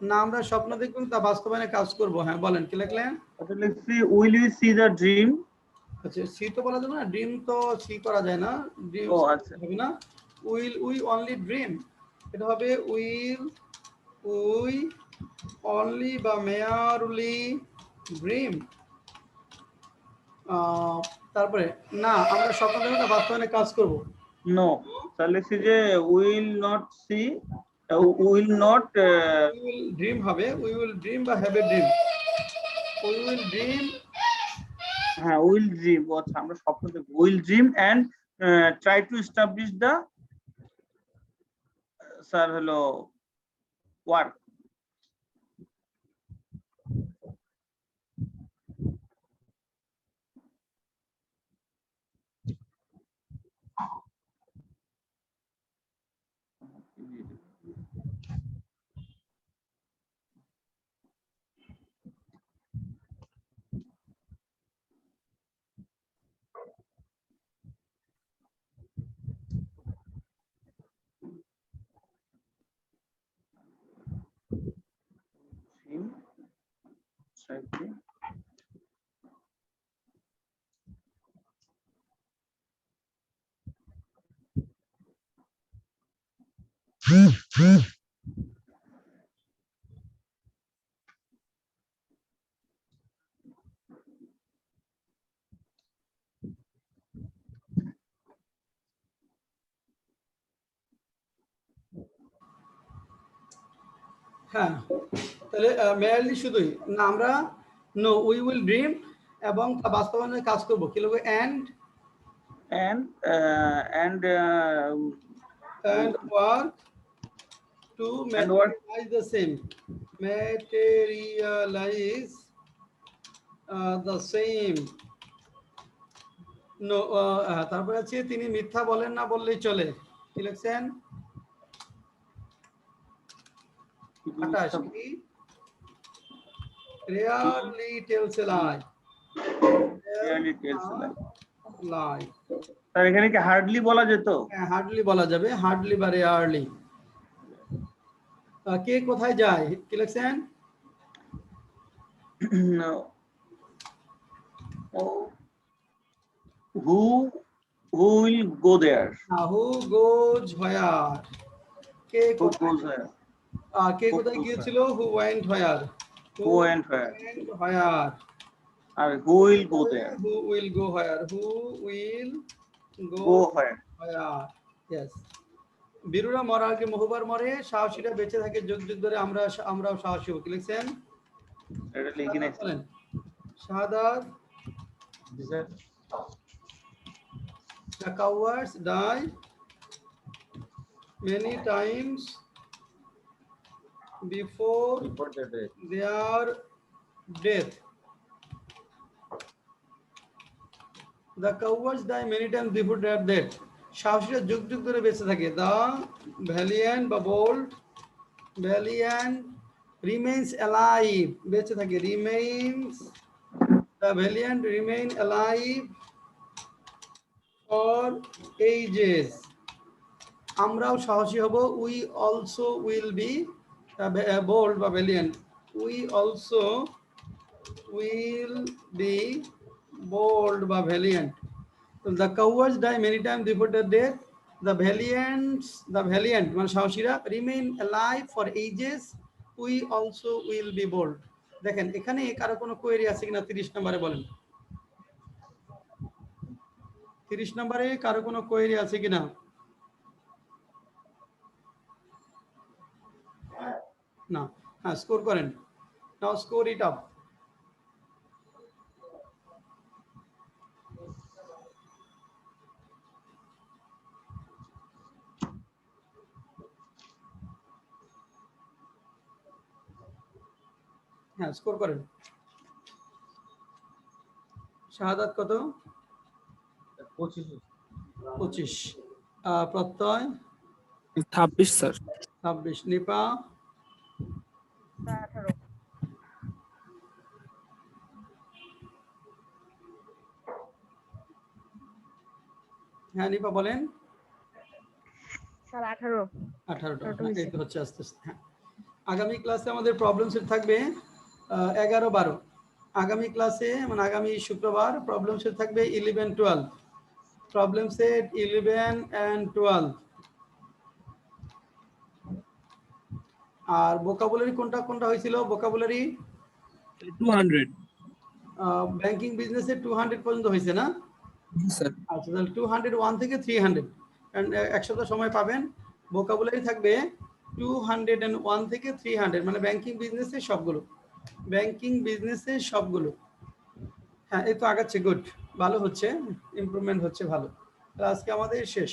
না, আমরা স্বপ্ন দেখবো তা বাস্তবায়নে কাজ করব। হ্যাঁ বলেন, কি লিখলেন?
আচ্ছা লিখছি will you see the dream.
আচ্ছা, সি তো বলা যাবে না, ড্রিম তো সি করা যায় না, ড্রিম
ও আচ্ছা,
হবে না। উই অনলি ড্রিম, এটা হবে উই অনলি বা মেয়ারলি ড্রিম। তারপরে না, আমরা স্বপ্ন দেখবো না বাস্তবায়নে কাজ করব।
নো স্যার লিখছি যে will not see, will not,
we will dream হবে, উই উইল ড্রিম বা have a dream. We will dream,
হ্যাঁ উইল ড্রিম, আচ্ছা আমরা স্বপ্ন দেখব, will dream and try to establish the sir হলো ওয়ার্ক।
হ্যাঁ তাহলে মেয়ারলি শুধুই না, আমরা নো উই উইল ড্রিম এবং তা বাস্তবায়নে কাজ করব, কি লিখবো? And
and
work to
And work.
Materialise the same, materialise the same. No, তারপরে আছে তিনি মিথ্যা বলেন না বললেই চলে, কি লিখছেন? 28 কি? Rarely tells a lie,
Rarely tells a lie.
Lie.
Sir এখানে কি হার্ডলি বলা যেত?
হ্যাঁ হার্ডলি বলা যাবে, হার্ডলি বা রেয়ারলি। কে কোথায় যায়, কি লিখছেন?
No. Oh. Who will go there?
Who goes where, K
Who
কোথায়,
goes there?
কে কোথায় গিয়েছিল? Who went where,
Who and where?
Where.
আর who will go there?
Who will go where, who will
Go
go
where?
Where. Yes. বীরুরা মরার আগে বহুবার মরে, সাহসীরা বেঁচে থাকে যুগ যুগ ধরে, আমরাও সাহসী হব, কি লিখছেন?
এটা লিখি নাই।
বলেন। শাহাদাত,
জি sir.
the cowards die many times before
Before the day.
their death. The cowards die many times before their death. সাহসীরা যুগ যুগ ধরে বেঁচে থাকে। The valiant বা bold, valiant remains alive, বেঁচে থাকে, remains, the valiant remain alive for ages. আমরাও সাহসী হব, we also will be bold বা valiant, we also will be bold বা valiant. The cowards die many times before their death, the valiant মানে সাহসীরা remain alive for ages, we also will be bold. দেখেন এখানে কারো কোনো query আছে কিনা 30 নম্বরে বলেন, 30 নম্বরে কারো কোনো কোয়েরি আছে কিনা? না, হ্যাঁ স্কোর করেন। নাও স্কোর ইট আপ। হ্যাঁ স্কোর করেন। শাহাদাত কত?
25।
25। প্রত্যয়
26 স্যার।
26। নিপা
18
হ্যাঁ নিপা বলেন।
স্যার 18
18টা।
18টা
হ্যাঁ, এই
হয়েছে।
তো হচ্ছে আস্তে আস্তে। হ্যাঁ আগামী ক্লাসে আমাদের প্রবলেম সেট থাকবে 11, 12। আগামী ক্লাসে মানে আগামী শুক্রবার প্রবলেম সেট থাকবে 11, 12। Problem set 11 and 12। আর ভোকাবুলারি কোনটা কোনটা হয়েছিল? ভোকাবুলারি
200
ব্যাংকিং বিজনেসে 200 পর্যন্ত হয়েছে না?
স্যার।
আচ্ছা তাহলে 201 থেকে 300, কারণ এক সপ্তাহ সময় পাবেন। ভোকাবুলারি থাকবে 201 থেকে 300, মানে ব্যাংকিং বিজনেসের সবগুলো, ব্যাংকিং বিজনেসের সবগুলো। হ্যাঁ এই তো আগাচ্ছে, গুড, ভালো হচ্ছে, ইমপ্রুভমেন্ট হচ্ছে, ভালো। তাহলে আজকে আমাদের শেষ।